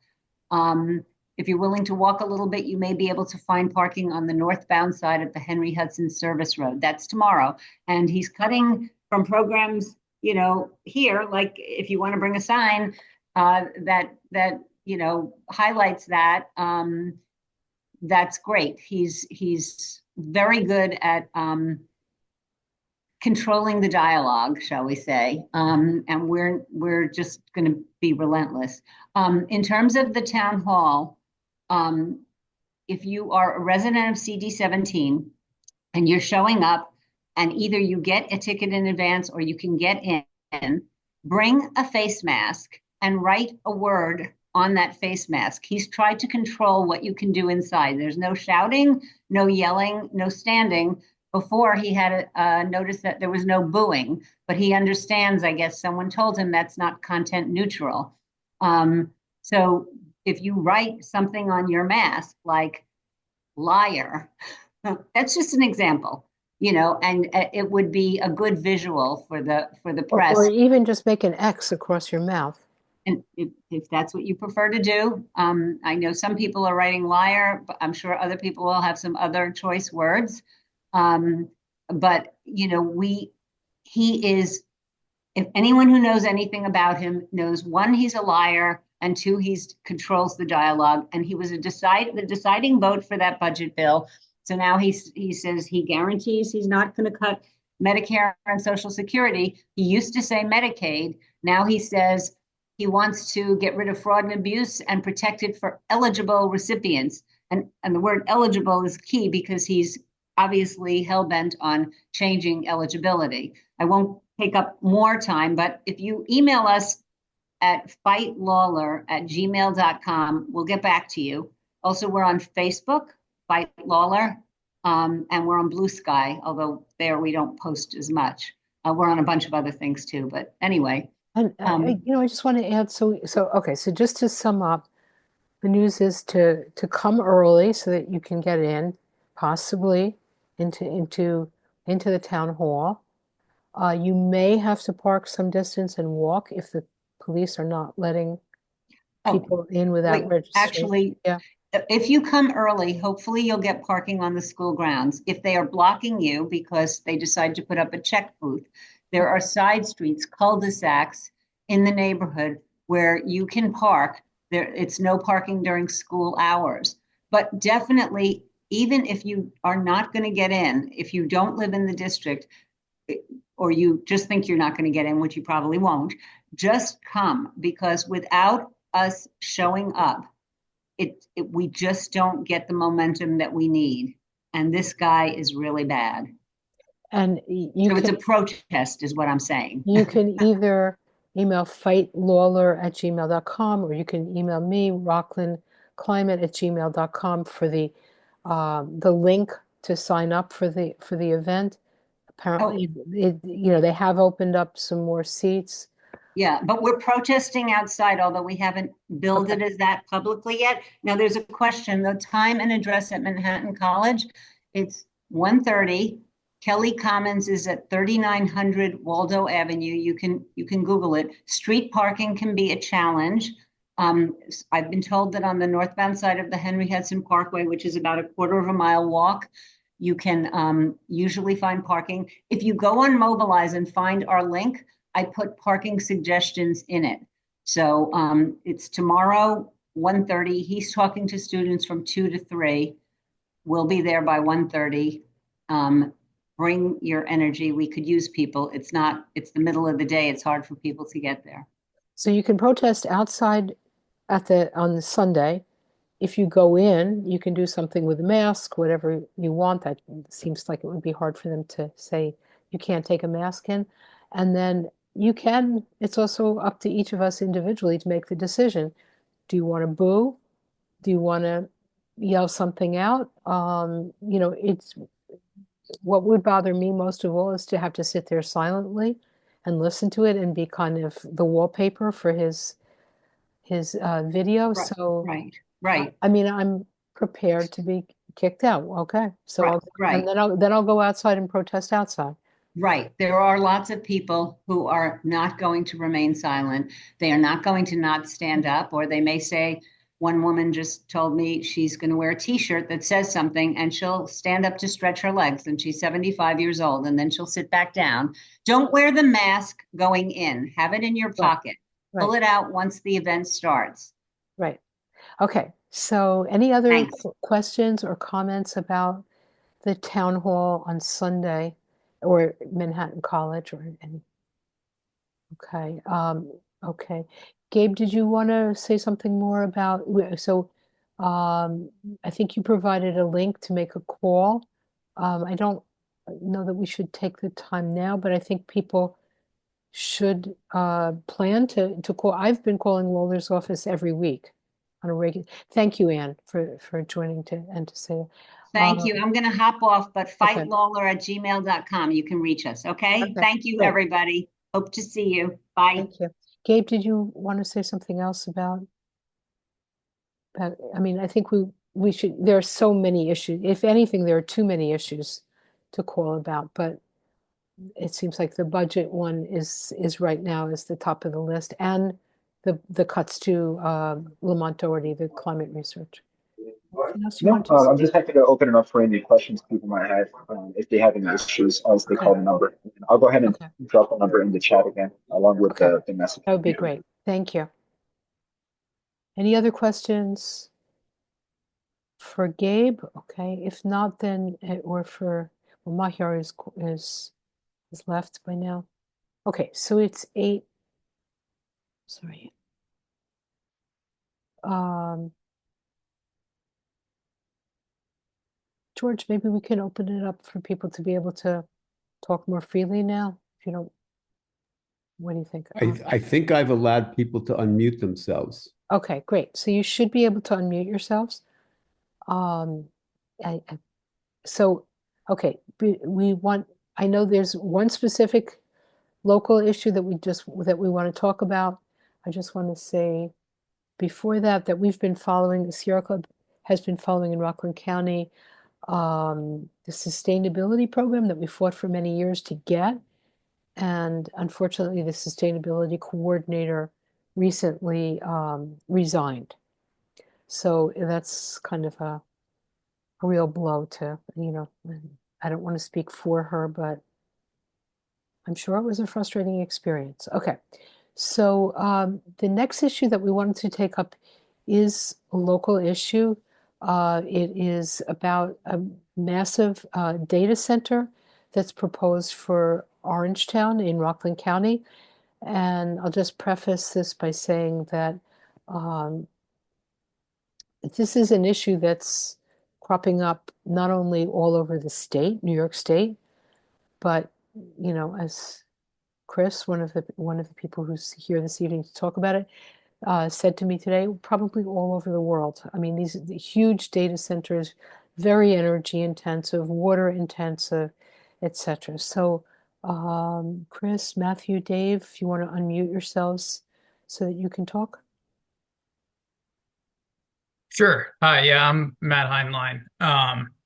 If you're willing to walk a little bit, you may be able to find parking on the northbound side of the Henry Hudson Service Road. That's tomorrow. And he's cutting from programs, here, like if you want to bring a sign that highlights that, that's great. He's very good at controlling the dialogue, shall we say, and we're just going to be relentless. In terms of the town hall, if you are a resident of CD17 and you're showing up and either you get a ticket in advance or you can get in, bring a face mask and write a word on that face mask. He's tried to control what you can do inside. There's no shouting, no yelling, no standing. Before he had noticed that there was no booing, but he understands, I guess someone told him that's not content neutral. So if you write something on your mask like liar, that's just an example, and it would be a good visual for the press. Or even just make an X across your mouth. And if that's what you prefer to do, I know some people are writing liar, but I'm sure other people will have some other choice words. But he is, if anyone who knows anything about him knows, one, he's a liar, and two, he controls the dialogue. And he was the deciding vote for that budget bill. So now he says he guarantees he's not going to cut Medicare and Social Security. He used to say Medicaid. Now he says he wants to get rid of fraud and abuse and protect it for eligible recipients. And the word eligible is key because he's obviously hell-bent on changing eligibility. I won't take up more time, but if you email us at fightlawler@gmail.com, we'll get back to you. Also, we're on Facebook, Fight Lawler, and we're on Blue Sky, although there we don't post as much. We're on a bunch of other things too, but anyway. And I just want to add, so just to sum up, the news is to come early so that you can get in, possibly into the town hall. You may have to park some distance and walk if the police are not letting people in without registration. Actually, yeah. If you come early, hopefully you'll get parking on the school grounds. If they are blocking you because they decide to put up a check booth, there are side streets, cul-de-sacs in the neighborhood where you can park. It's no parking during school hours. But definitely, even if you are not going to get in, if you don't live in the district, or you just think you're not going to get in, which you probably won't, just come, because without us showing up, we just don't get the momentum that we need. And this guy is really bad. And it's a protest is what I'm saying. You can either email fightlawler@gmail.com, or you can email me, rocklandclimate@gmail.com, for the link to sign up for the event. Apparently, they have opened up some more seats. Yeah, but we're protesting outside, although we haven't billed it as that publicly yet. Now, there's a question, the time and address at Manhattan College. It's 1:30. Kelly Commons is at 3900 Waldo Avenue. You can Google it. Street parking can be a challenge. I've been told that on the northbound side of the Henry Hudson Parkway, which is about a quarter of a mile walk, you can usually find parking. If you go on Mobilize and find our link, I put parking suggestions in it. So it's tomorrow, 1:30. He's talking to students from 2 to 3. We'll be there by 1:30. Bring your energy. We could use people. It's the middle of the day. It's hard for people to get there. So you can protest outside on the Sunday. If you go in, you can do something with a mask, whatever you want. That seems like it would be hard for them to say you can't take a mask in. And then it's also up to each of us individually to make the decision. Do you want to boo? Do you want to yell something out? It's what would bother me most of all is to have to sit there silently and listen to it and be kind of the wallpaper for his video. Right, So right. I mean, I'm prepared to be kicked out. Okay, so right. And then I'll go outside and protest outside. Right. There are lots of people who are not going to remain silent. They are not going to not stand up, or they may say, one woman just told me she's going to wear a T-shirt that says something and she'll stand up to stretch her legs, and she's 75 years old, and then she'll sit back down. Don't wear the mask going in. Have it in your pocket. Right. Pull it out once the event starts. Right. Okay. So any other questions or comments about the town hall on Sunday or Manhattan College or any? Okay. Okay. Gabe, did you want to say something more about, so I think you provided a link to make a call. I don't know that we should take the time now, but I think people should plan to call. I've been calling Lawler's office every week on a regular. Thank you, Anne, for joining to say. Thank you. I'm going to hop off, but Okay. fightlawler@gmail.com. You can reach us. Okay. Okay, Thank you, great. everybody. Hope to see you. Bye. Thank you. Gabe, did you want to say something else about, I mean, I think we should, there are so many issues. If anything, there are too many issues to call about, but it seems like the budget one is right now is the top of the list, and the cuts to Lamont Doherty, the climate research. Anything else you No, want to say? I'm just happy to open it up for any questions people might have, if they have any issues as they call the number. I'll go ahead and Okay. drop the number in the chat again, along with Okay. the message. That would be great. Thank you. Any other questions for Gabe? Okay, if not, then or for, well, Mahyar is left by now. Okay, so it's 8. Sorry. George, maybe we can open it up for people to be able to talk more freely now. If you don't, what do you think? I think I've allowed people to unmute themselves. Okay, great. So you should be able to unmute yourselves. So, okay, we want, I know there's one specific local issue that we want to talk about. I just want to say before that we've been following, the Sierra Club has been following in Rockland County, the sustainability program that we fought for many years to get. And unfortunately, the sustainability coordinator recently resigned. So that's kind of a real blow to, I don't want to speak for her, but I'm sure it was a frustrating experience. Okay, so the next issue that we wanted to take up is a local issue. It is about a massive data center that's proposed for Orangetown in Rockland County. And I'll just preface this by saying that this is an issue that's cropping up not only all over the state, New York State, but as Chris, one of the people who's here this evening to talk about it, said to me today, probably all over the world. I mean, these huge data centers, very energy intensive, water intensive, etc. So, Chris, Matthew, Dave, if you want to unmute yourselves so that you can talk. Sure. Hi, yeah, I'm Matt Heinlein.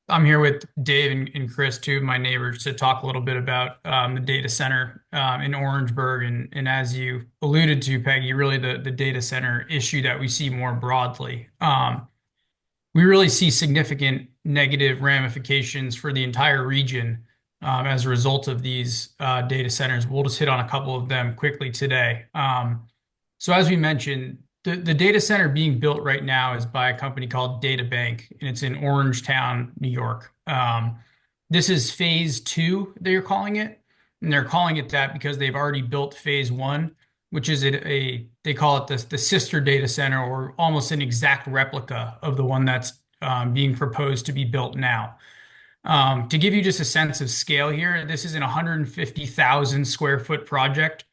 I'm here with Dave and Chris, two of my neighbors, to talk a little bit about the data center in Orangeburg. And as you alluded to, Peggy, really the data center issue that we see more broadly. We really see significant negative ramifications for the entire region as a result of these data centers. We'll just hit on a couple of them quickly today. So as we mentioned, the data center being built right now is by a company called DataBank, and it's in Orangetown, New York. This is phase 2, they're calling it, and they're calling it that because they've already built phase 1, which is they call it the sister data center, or almost an exact replica of the one that's being proposed to be built now. To give you just a sense of scale here, this is an 150,000 square foot project.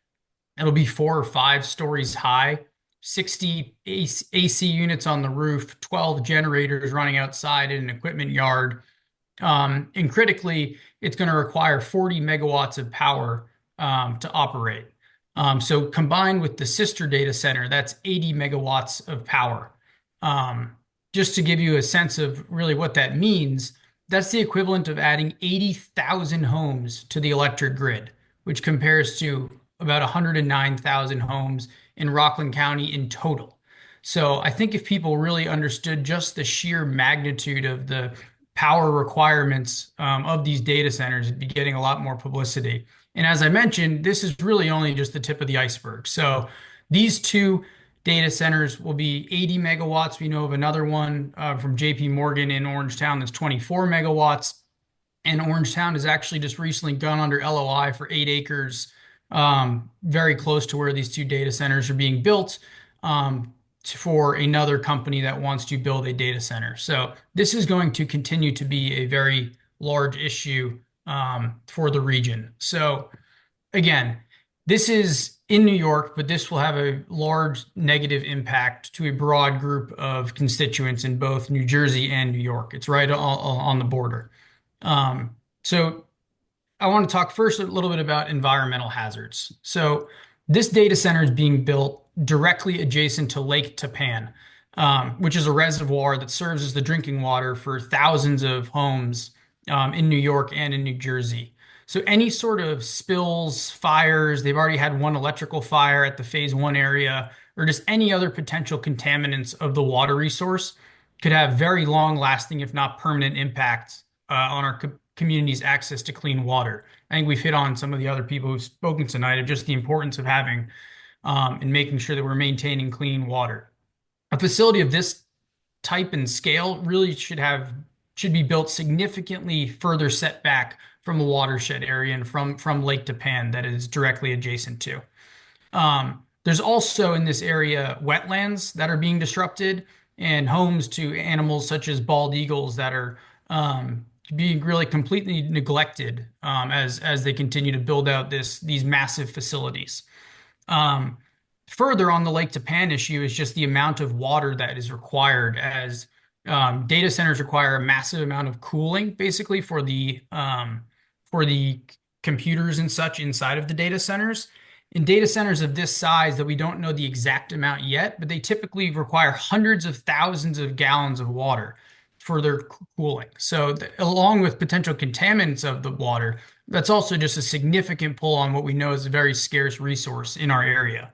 It'll be 4 or 5 stories high, 60 AC units on the roof, 12 generators running outside in an equipment yard. And critically, it's going to require 40 megawatts of power to operate. So combined with the sister data center, that's 80 megawatts of power. Just to give you a sense of really what that means, that's the equivalent of adding 80,000 homes to the electric grid, which compares to about 109,000 homes in Rockland County in total. So I think if people really understood just the sheer magnitude of the power requirements of these data centers, it'd be getting a lot more publicity. And as I mentioned, this is really only just the tip of the iceberg. So these 2 data centers will be 80 megawatts. We know of another one from JP Morgan in Orangetown that's 24 megawatts. And Orangetown has actually just recently gone under LOI for 8 acres, very close to where these 2 data centers are being built. for another company that wants to build a data center. So this is going to continue to be a very large issue for the region. So again, this is in New York, but this will have a large negative impact to a broad group of constituents in both New Jersey and New York. It's right on the border. So I want to talk first a little bit about environmental hazards. So this data center is being built directly adjacent to Lake Tapan, which is a reservoir that serves as the drinking water for thousands of homes in New York and in New Jersey. So any sort of spills, fires, they've already had one electrical fire at the phase one area, or just any other potential contaminants of the water resource could have very long lasting, if not permanent impacts on our community's access to clean water. I think we've hit on some of the other people who've spoken tonight of just the importance of having and making sure that we're maintaining clean water. A facility of this type and scale really should be built significantly further set back from a watershed area and from Lake Tapan that is directly adjacent to. There's also in this area wetlands that are being disrupted and homes to animals such as bald eagles that are being really completely neglected as they continue to build out these massive facilities. Further on the Lake Tapan issue is just the amount of water that is required as data centers require a massive amount of cooling basically for the computers and such inside of the data centers. In data centers of this size that we don't know the exact amount yet, but they typically require hundreds of thousands of gallons of water for their cooling. So along with potential contaminants of the water, that's also just a significant pull on what we know is a very scarce resource in our area.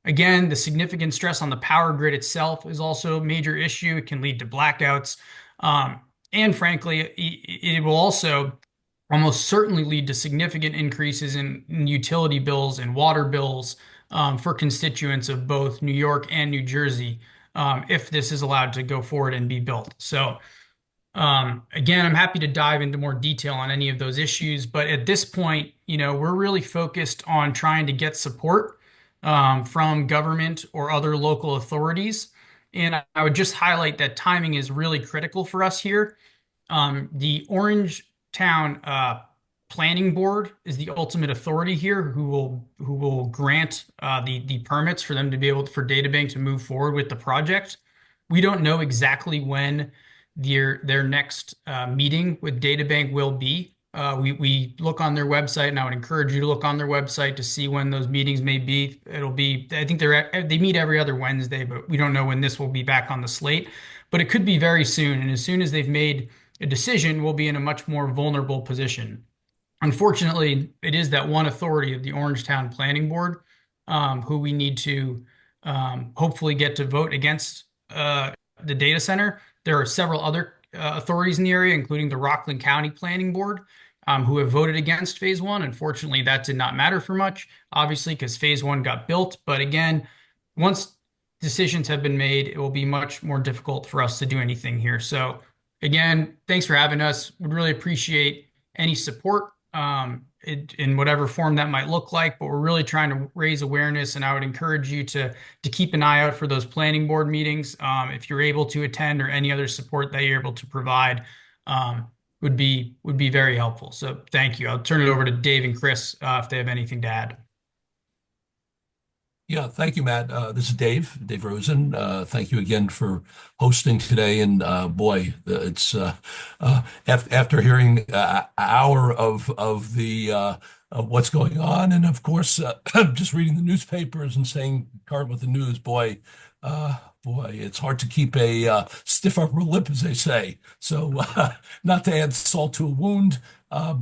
Again, the significant stress on the power grid itself is also a major issue. It can lead to blackouts. And frankly, it will also almost certainly lead to significant increases in utility bills and water bills for constituents of both New York and New Jersey if this is allowed to go forward and be built. So again, I'm happy to dive into more detail on any of those issues, but at this point, we're really focused on trying to get support from government or other local authorities. And I would just highlight that timing is really critical for us here. The Orange Town Planning Board is the ultimate authority here who will grant the permits for them to be able for DataBank to move forward with the project. We don't know exactly when their next meeting with DataBank will be. We look on their website, and I would encourage you to look on their website to see when those meetings may be. It'll be, I think they meet every other Wednesday, but we don't know when this will be back on the slate. But it could be very soon, and as soon as they've made a decision, we'll be in a much more vulnerable position. Unfortunately, it is that one authority of the Orangetown Planning Board who we need to hopefully get to vote against the data center. There are several other authorities in the area, including the Rockland County Planning Board, who have voted against phase one. Unfortunately, that did not matter for much, obviously, because phase one got built. But again, once decisions have been made, it will be much more difficult for us to do anything here. So again, thanks for having us. Would really appreciate any support in whatever form that might look like, but we're really trying to raise awareness, and I would encourage you to keep an eye out for those planning board meetings. If you're able to attend, or any other support that you're able to provide would be very helpful. So thank you. I'll turn it over to Dave and Chris if they have anything to add. Yeah, thank you, Matt. This is Dave Rosen. Thank you again for hosting today. And boy, it's after hearing an hour of the of what's going on, and of course, just reading the newspapers and staying current with the news. Boy, it's hard to keep a stiff upper lip, as they say. So, not to add salt to a wound.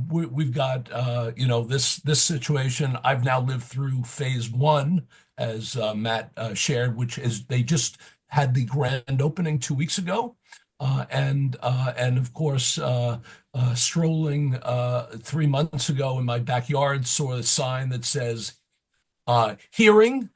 We've got this situation. I've now lived through phase one, as Matt shared, which is they just had the grand opening 2 weeks ago, and of course, strolling 3 months ago in my backyard, saw a sign that says hearing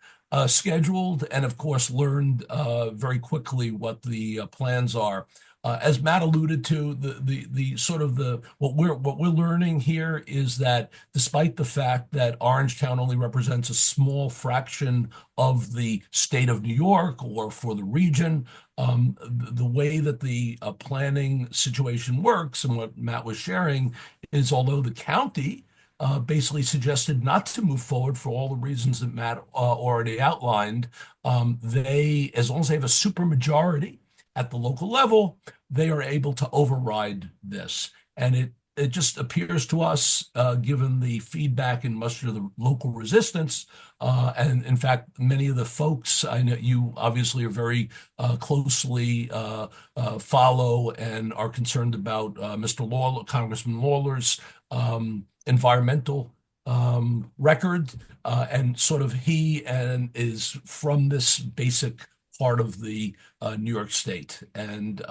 scheduled, and of course learned very quickly what the plans are. As Matt alluded to, the sort of the what we're learning here is that despite the fact that Orangetown only represents a small fraction of the state of New York or for the region, the way that the planning situation works and what Matt was sharing is although the county basically suggested not to move forward for all the reasons that Matt already outlined, as long as they have a supermajority at the local level, they are able to override this. And it just appears to us, given the feedback and much of the local resistance, and in fact, many of the folks I know you obviously are very closely follow and are concerned about Mr. Lawler, Congressman Lawler's environmental record, and sort of he and is from this basic part of the New York State. And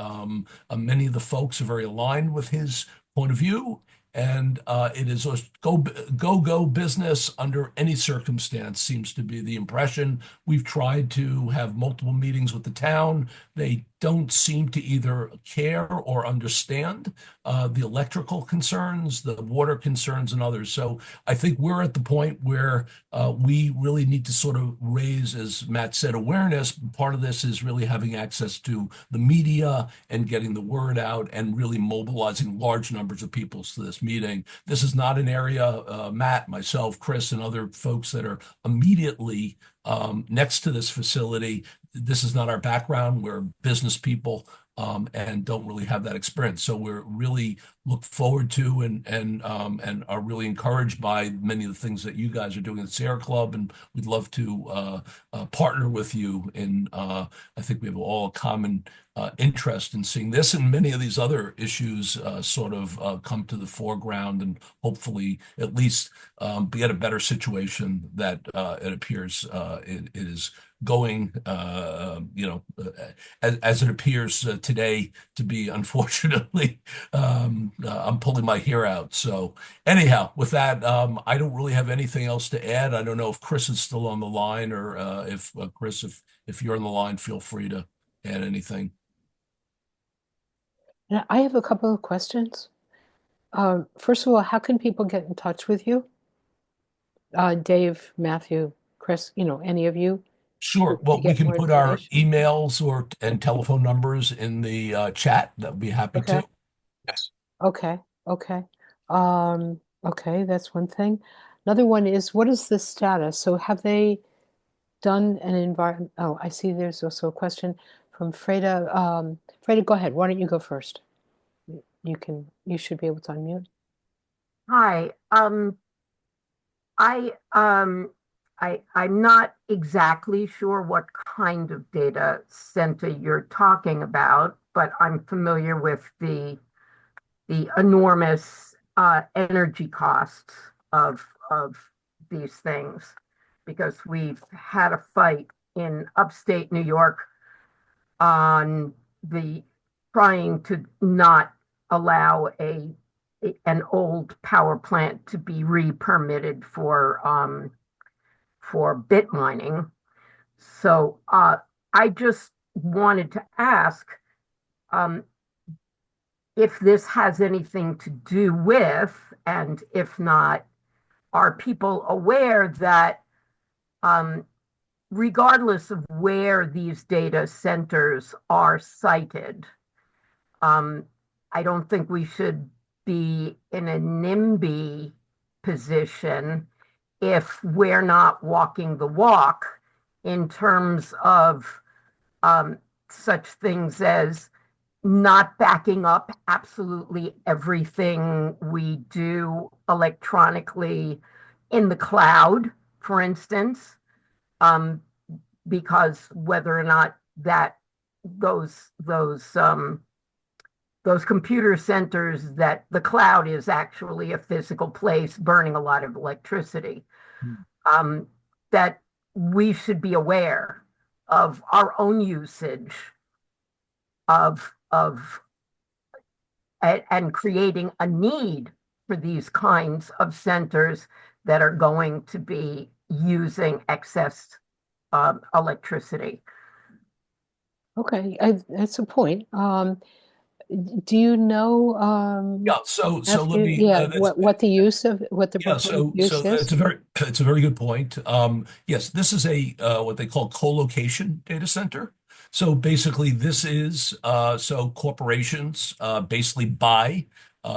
many of the folks are very aligned with his point of view. And it is a go business under any circumstance, seems to be the impression. We've tried to have multiple meetings with the town. They don't seem to either care or understand the electrical concerns, the water concerns, and others. So I think we're at the point where we really need to sort of raise, as Matt said, awareness. Part of this is really having access to the media and getting the word out and really mobilizing large numbers of people to this meeting. This is not an area, Matt, myself, Chris, and other folks that are immediately next to this facility. This is not our background. We're business people and don't really have that experience. So we're really look forward to and are really encouraged by many of the things that you guys are doing at the Sierra Club, and we'd love to partner with you. In I think we have all a common interest in seeing this and many of these other issues sort of come to the foreground and hopefully at least be at a better situation that it appears it is going, as it appears today to be, unfortunately. I'm pulling my hair out. So anyhow, with that, I don't really have anything else to add. I don't know if Chris is still on the line, or if Chris, if you're on the line, feel free to add anything. Now, I have a couple of questions. First of all, how can people get in touch with you? Dave, Matthew, Chris, any of you? Sure. To Well, we get can more put our information? emails and telephone numbers in the chat. That would be happy Okay. to. Yes. Okay. Okay. Okay, that's one thing. Another one is, what is the status? So have they done an environment? Oh, I see there's also a question from Freda. Freda, go ahead. Why don't you go first? You should be able to unmute. Hi. I'm not exactly sure what kind of data center you're talking about, but I'm familiar with the enormous energy costs of these things, because we've had a fight in upstate New York on the trying to not allow an old power plant to be re-permitted for bit mining. So I just wanted to ask if this has anything to do with, and if not, are people aware that regardless of where these data centers are sited, I don't think we should be in a NIMBY position if we're not walking the walk in terms of such things as not backing up absolutely everything we do electronically in the cloud, for instance, because whether or not that those computer centers, that the cloud is actually a physical place burning a lot of electricity, that we should be aware of our own usage of and creating a need for these kinds of centers that are going to be using excess electricity. Okay, that's a point. do you know, Yeah, so let Matthew, me yeah, that's what the use of, what the yeah, proposed use it's is? it's a very good point. Yes, this is a what they call co-location data center. So basically, this is so corporations basically buy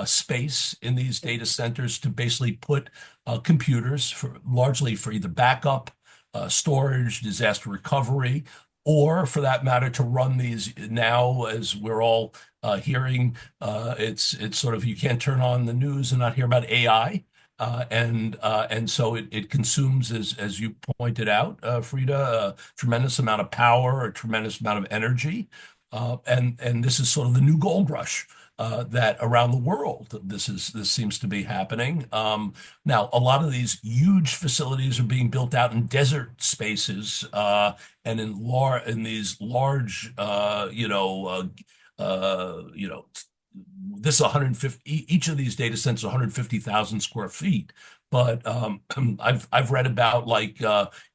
space in these data centers to basically put computers for largely for either backup, storage, disaster recovery, or for that matter to run these now, as we're all hearing, it's sort of you can't turn on the news and not hear about AI. And so it consumes, as you pointed out, Frida, a tremendous amount of power, a tremendous amount of energy, and this is sort of the new gold rush that around the world this seems to be happening. Now, a lot of these huge facilities are being built out in desert spaces and in these large, you know, this is 150, each of these data centers 150,000 square feet. But I've read about like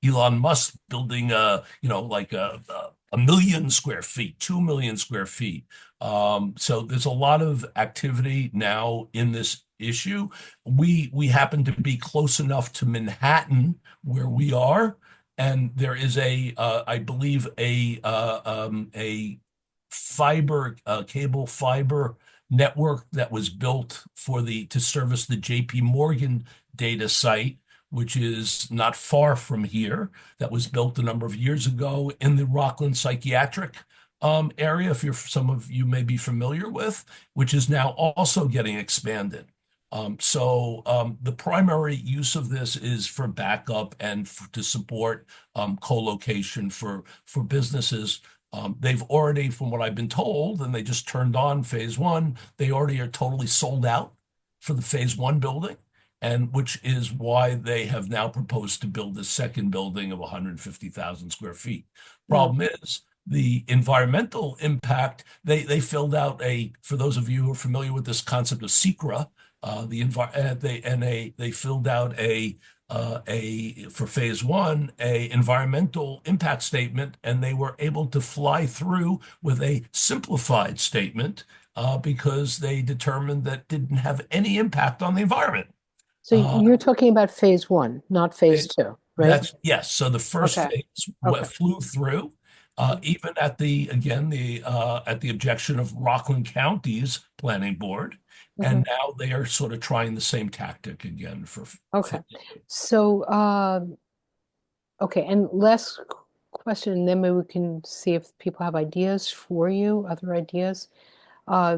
Elon Musk building like a million square feet, 2 million square feet. So there's a lot of activity now in this issue. We happen to be close enough to Manhattan where we are, and there is I believe a fiber cable fiber network that was built for the to service the JP Morgan data site, which is not far from here, that was built a number of years ago in the Rockland psychiatric area, if you're some of you may be familiar with, which is now also getting expanded. The primary use of this is for backup and to support co-location for businesses. They've already, from what I've been told, and they just turned on phase one, they already are totally sold out for the phase one building, and which is why they have now proposed to build a second building of 150,000 square feet. Problem is, the environmental impact, they filled out for those of you who are familiar with this concept of SECRA, they filled out for phase one, a environmental impact statement, and they were able to fly through with a simplified statement because they determined that didn't have any impact on the environment. So you're talking about phase one, not phase two, right? Yes. So the first Okay. phase flew through, even at the objection of Rockland County's planning board, and now they are sort of trying the same tactic again for. Okay. So, okay, and last question, and then maybe we can see if people have ideas for you, other ideas. Uh,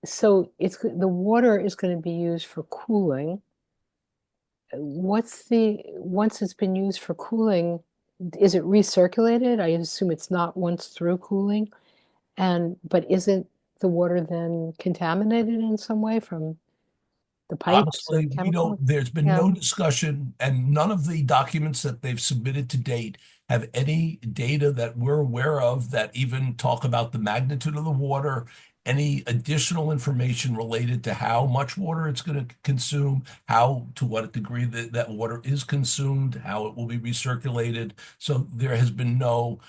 so the water is going to be used for cooling. Once it's been used for cooling, is it recirculated? I assume it's not once through cooling. But isn't the water then contaminated in some way from the pipes or Honestly, we chemical? don't, there's been Yeah. no discussion, and none of the documents that they've submitted to date have any data that we're aware of that even talk about the magnitude of the water, any additional information related to how much water it's going to consume, to what degree that water is consumed, how it will be recirculated. So there's been no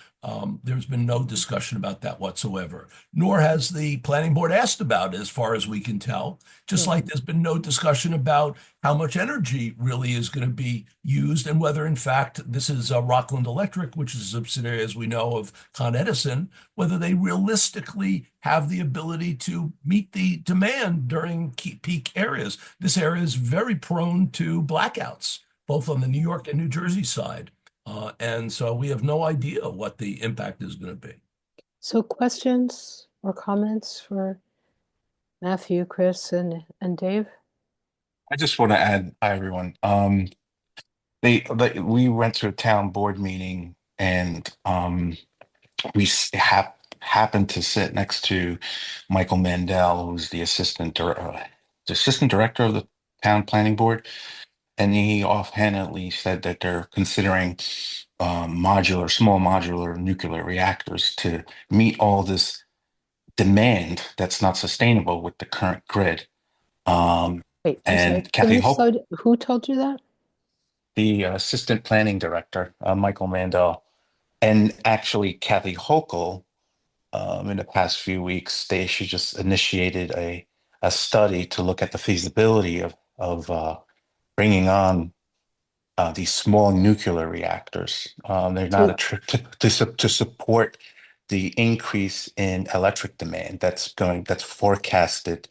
discussion about that whatsoever, nor has the planning board asked about it, as far as we can tell. Just like there's been no discussion about how much energy really is going to be used and whether, in fact, this is Rockland Electric, which is a subsidiary, as we know, of Con Edison, whether they realistically have the ability to meet the demand during peak areas. This area is very prone to blackouts, both on the New York and New Jersey side. And so we have no idea what the impact is going to be. So questions or comments for Matthew, Chris, and Dave? I just want to add, hi everyone. We went to a town board meeting and we happened to sit next to Michael Mandel, who's the assistant director of the town planning board, and he offhandedly said that they're considering small modular nuclear reactors to meet all this demand that's not sustainable with the current grid. Wait, I'm sorry. And Kathy Hope, Who told you that? the assistant planning director, Michael Mandel, and actually Kathy Hochul in the past few weeks, she just initiated a study to look at the feasibility of bringing on these small nuclear reactors. They're not So, a trick to support the increase in electric demand that's forecasted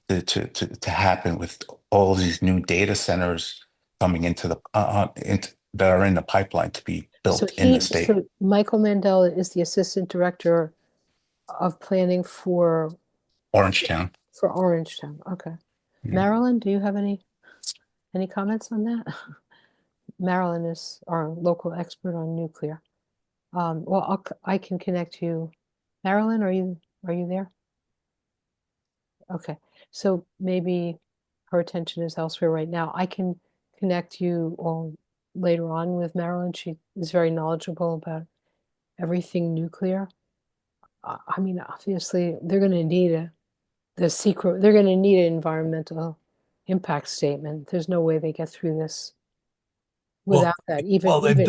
to happen with all of these new data centers coming that are in the pipeline to be built in the state. so Michael Mandel is the assistant director of planning Orangetown. for Orangetown. Okay. Yeah. Marilyn, do you have any comments on that? Marilyn is our local expert on nuclear. Well, I can connect you. Marilyn, are you there? Okay. So maybe her attention is elsewhere right now. I can connect you all later on with Marilyn. She is very knowledgeable about everything nuclear. I mean, obviously, they're going to need they're going to need an environmental impact statement. There's no way they get through this Well, without that, well, they've even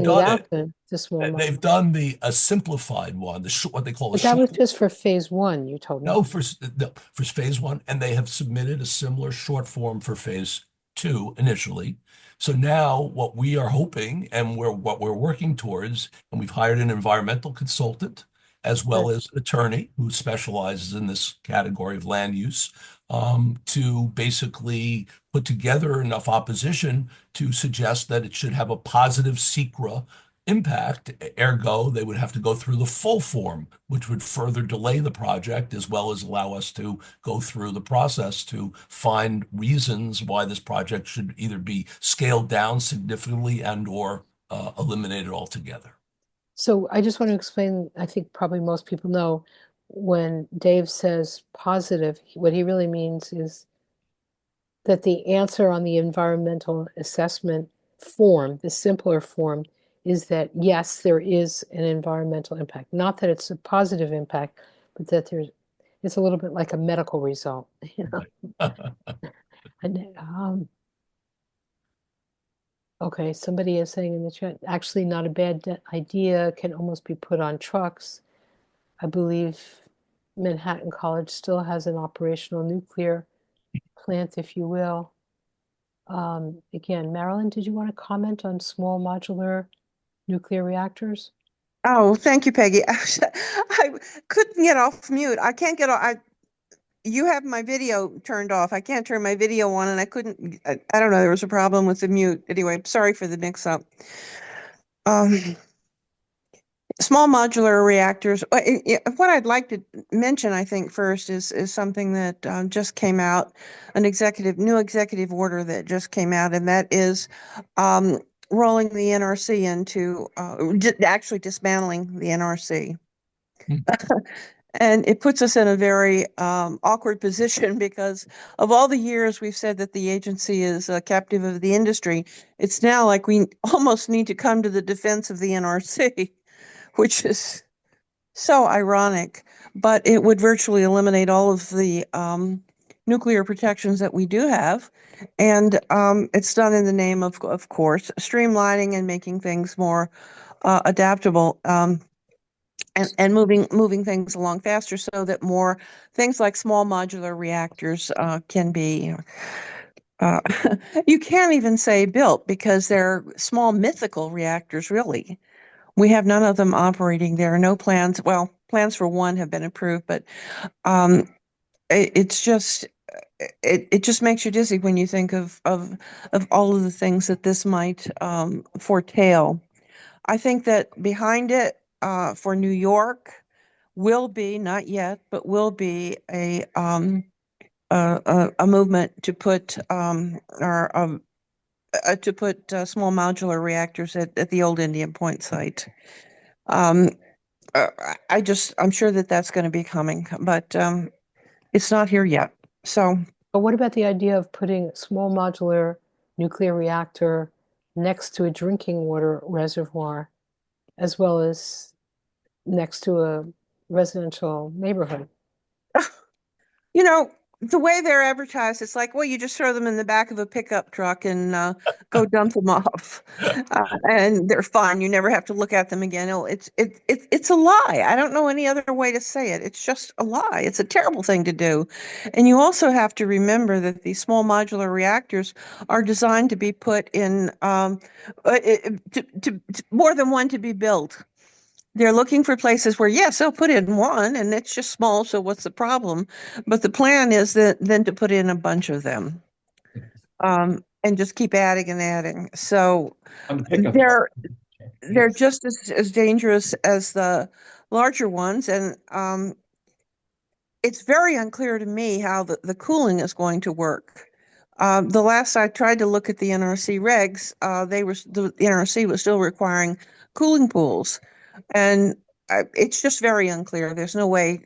done without it. the small They've modular. done a simplified one, what they call a But that short. was just for phase one, you told me. No, for phase one, and they have submitted a similar short form for phase two initially. So now what we are hoping and what we're working towards, and we've hired an environmental consultant as well Right. as an attorney who specializes in this category of land use, to basically put together enough opposition to suggest that it should have a positive secra impact. Ergo, they would have to go through the full form, which would further delay the project as well as allow us to go through the process to find reasons why this project should either be scaled down significantly and or eliminated altogether. So I just want to explain, I think probably most people know when Dave says positive, what he really means is that the answer on the environmental assessment form, the simpler form, is that yes, there is an environmental impact. Not that it's a positive impact, but that it's a little bit like a medical result, you know. And, okay, somebody is saying in the chat, actually not a bad idea, can almost be put on trucks. I believe Manhattan College still has an operational nuclear plant, if you will. Again, Marilyn, did you want to comment on small modular nuclear reactors? Oh, thank you, Peggy. I couldn't get off mute. I can't get off. You have my video turned off. I can't turn my video on, and I couldn't. I don't know. There was a problem with the mute. Anyway, sorry for the mix-up. Small modular reactors. What I'd like to mention, I think, first is something that just came out, new executive order that just came out, and that is rolling the NRC into actually dismantling the NRC. And it puts us in a very awkward position because of all the years we've said that the agency is a captive of the industry. It's now like we almost need to come to the defense of the NRC, which is so ironic. But it would virtually eliminate all of the nuclear protections that we do have. And it's done in the name of course, streamlining and making things more adaptable. And moving things along faster so that more things like small modular reactors can be, you can't even say built because they're small mythical reactors, really. We have none of them operating. There are no plans. Well, plans for one have been approved, but it's just, it just makes you dizzy when you think of all of the things that this might foretell. I think that behind it for New York will be, not yet, but will be a movement to put small modular reactors at the old Indian Point site. I'm sure that that's going to be coming, but it's not here yet. So, But what about the idea of putting a small modular nuclear reactor next to a drinking water reservoir, as well as next to a residential neighborhood? you know, the way they're advertised, it's like, well, you just throw them in the back of a pickup truck and go dump them off, and they're fine. You never have to look at them again. No, it's a lie. I don't know any other way to say it. It's just a lie. It's a terrible thing to do. And you also have to remember that these small modular reactors are designed to be put in more than one to be built. They're looking for places where, yes, they'll put in one and it's just small, so what's the problem? But the plan is that then to put in a bunch of them, and just keep adding and adding. So they're just as dangerous as the larger ones, and it's very unclear to me how the cooling is going to work. The last I tried to look at the NRC regs, the NRC was still requiring cooling pools, and it's just very unclear. There's no way.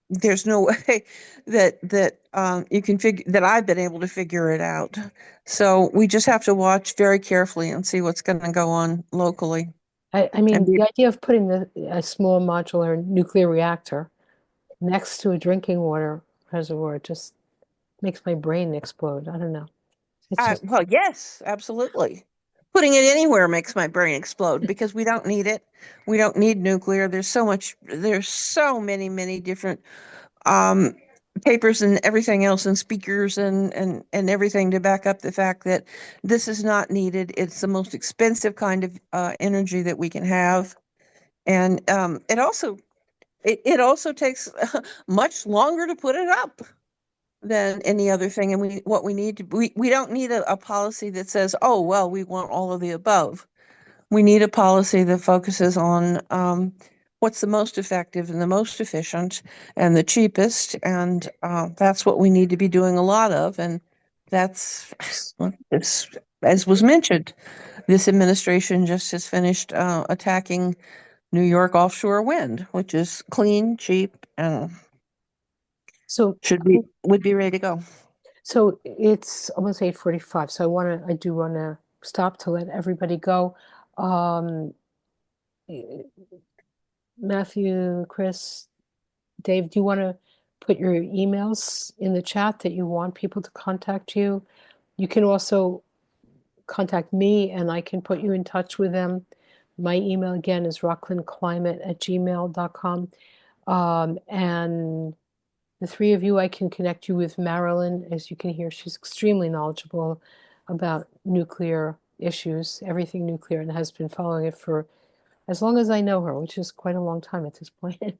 There's no way that you can figure that I've been able to figure it out. So we just have to watch very carefully and see what's going to go on locally. I mean, the idea of putting a small modular nuclear reactor next to a drinking water reservoir just makes my brain explode. I don't know. It's just Well, yes, absolutely. Putting it anywhere makes my brain explode because we don't need it. We don't need nuclear. There's so many different papers and everything else and speakers and everything to back up the fact that this is not needed. It's the most expensive kind of energy that we can have. And it also takes much longer to put it up than any other thing. And we don't need a policy that says, oh, well, we want all of the above. We need a policy that focuses on what's the most effective and the most efficient and the cheapest. And that's what we need to be doing a lot of. And that's, as was mentioned, this administration just has finished attacking New York offshore wind, which is clean, cheap, and so would be ready to go. So it's almost 8:45. So I do want to stop to let everybody go. Matthew, Chris, Dave, do you want to put your emails in the chat that you want people to contact you? You can also contact me and I can put you in touch with them. My email again is rocklandclimate@gmail.com. And the three of you, I can connect you with Marilyn. As you can hear, she's extremely knowledgeable about nuclear issues, everything nuclear, and has been following it for as long as I know her, which is quite a long time at this point.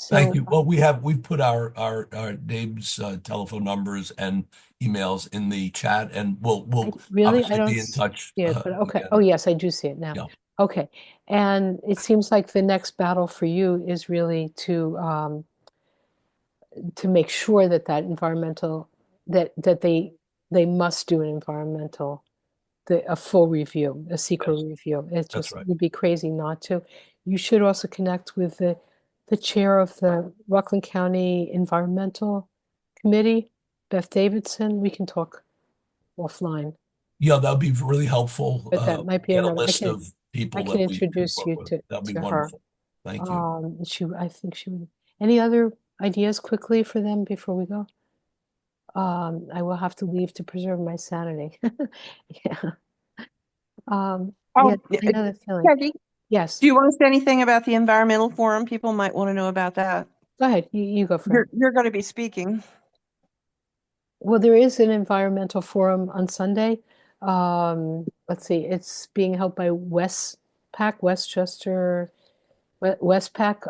Thank you. Well, we've put our names, telephone numbers, and emails in the chat, and we'll really obviously be in touch. Yeah, but okay. Oh yes, I do see it now. Yeah. Okay, and it seems like the next battle for you is really to make sure that environmental that they must do an environmental a full review, a secret review. It just would be crazy not to. You should also connect with the chair of the Rockland County Environmental Committee, Beth Davidson. We can talk offline. Yeah, that'd be really helpful. But that might be get a another. list of people I can that we introduce work you with. to That'd be her. wonderful. Thank you. I think she would. Any other ideas quickly for them before we go? I will have to leave to preserve my sanity. Yeah. Yeah, I know that feeling. Peggy, yes. Do you want to say anything about the environmental forum? People might want to know about that. Go ahead. You go for it. You're going to be speaking. Well, there is an environmental forum on Sunday. Let's see. It's being held by Westchester, Westpac.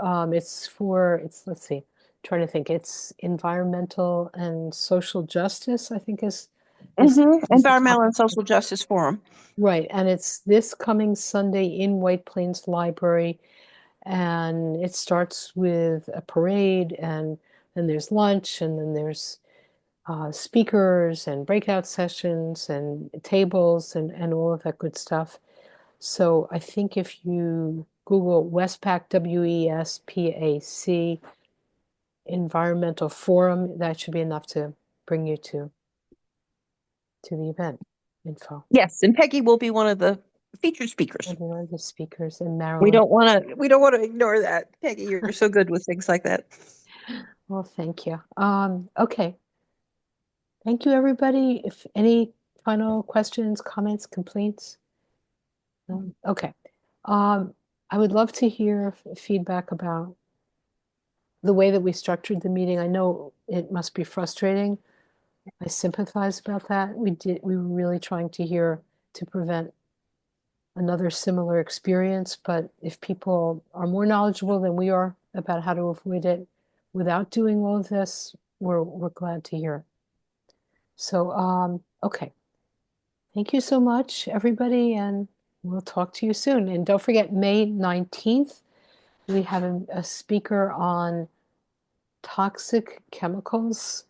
Let's see. Trying to think. It's environmental and social justice, I think is Environmental and Social Justice Forum. Right, and it's this coming Sunday in White Plains Library, and it starts with a parade, and then there's lunch, and then there's speakers and breakout sessions and tables and all of that good stuff. So I think if you Google Westpac, WESPAC, Environmental Forum, that should be enough to bring you to the event info. Yes, and Peggy will be one of the featured speakers. One of the speakers, and Marilyn. We don't want to ignore that. Peggy, you're so good with things like that. Well, thank you. Okay. Thank you, everybody. If any final questions, comments, complaints? Okay. I would love to hear feedback about the way that we structured the meeting. I know it must be frustrating. I sympathize about that. We were really trying to prevent another similar experience, but if people are more knowledgeable than we are about how to avoid it without doing all of this, we're glad to hear it. So, okay. Thank you so much, everybody, and we'll talk to you soon. And don't forget, May 19th, we have a speaker on toxic chemicals,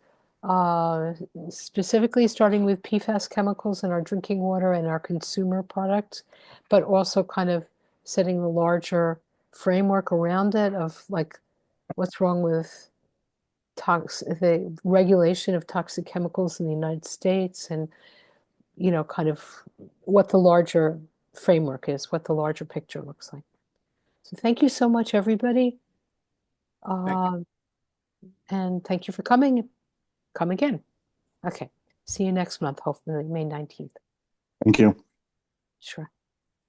specifically starting with PFAS chemicals in our drinking water and our consumer products, but also kind of setting the larger framework around it of like what's wrong with the regulation of toxic chemicals in the United States, and kind of what the larger framework is, what the larger picture looks like. So thank you so much, everybody. And thank you for coming. Come again. Okay. See you next month, hopefully May 19th. Thank you. Sure.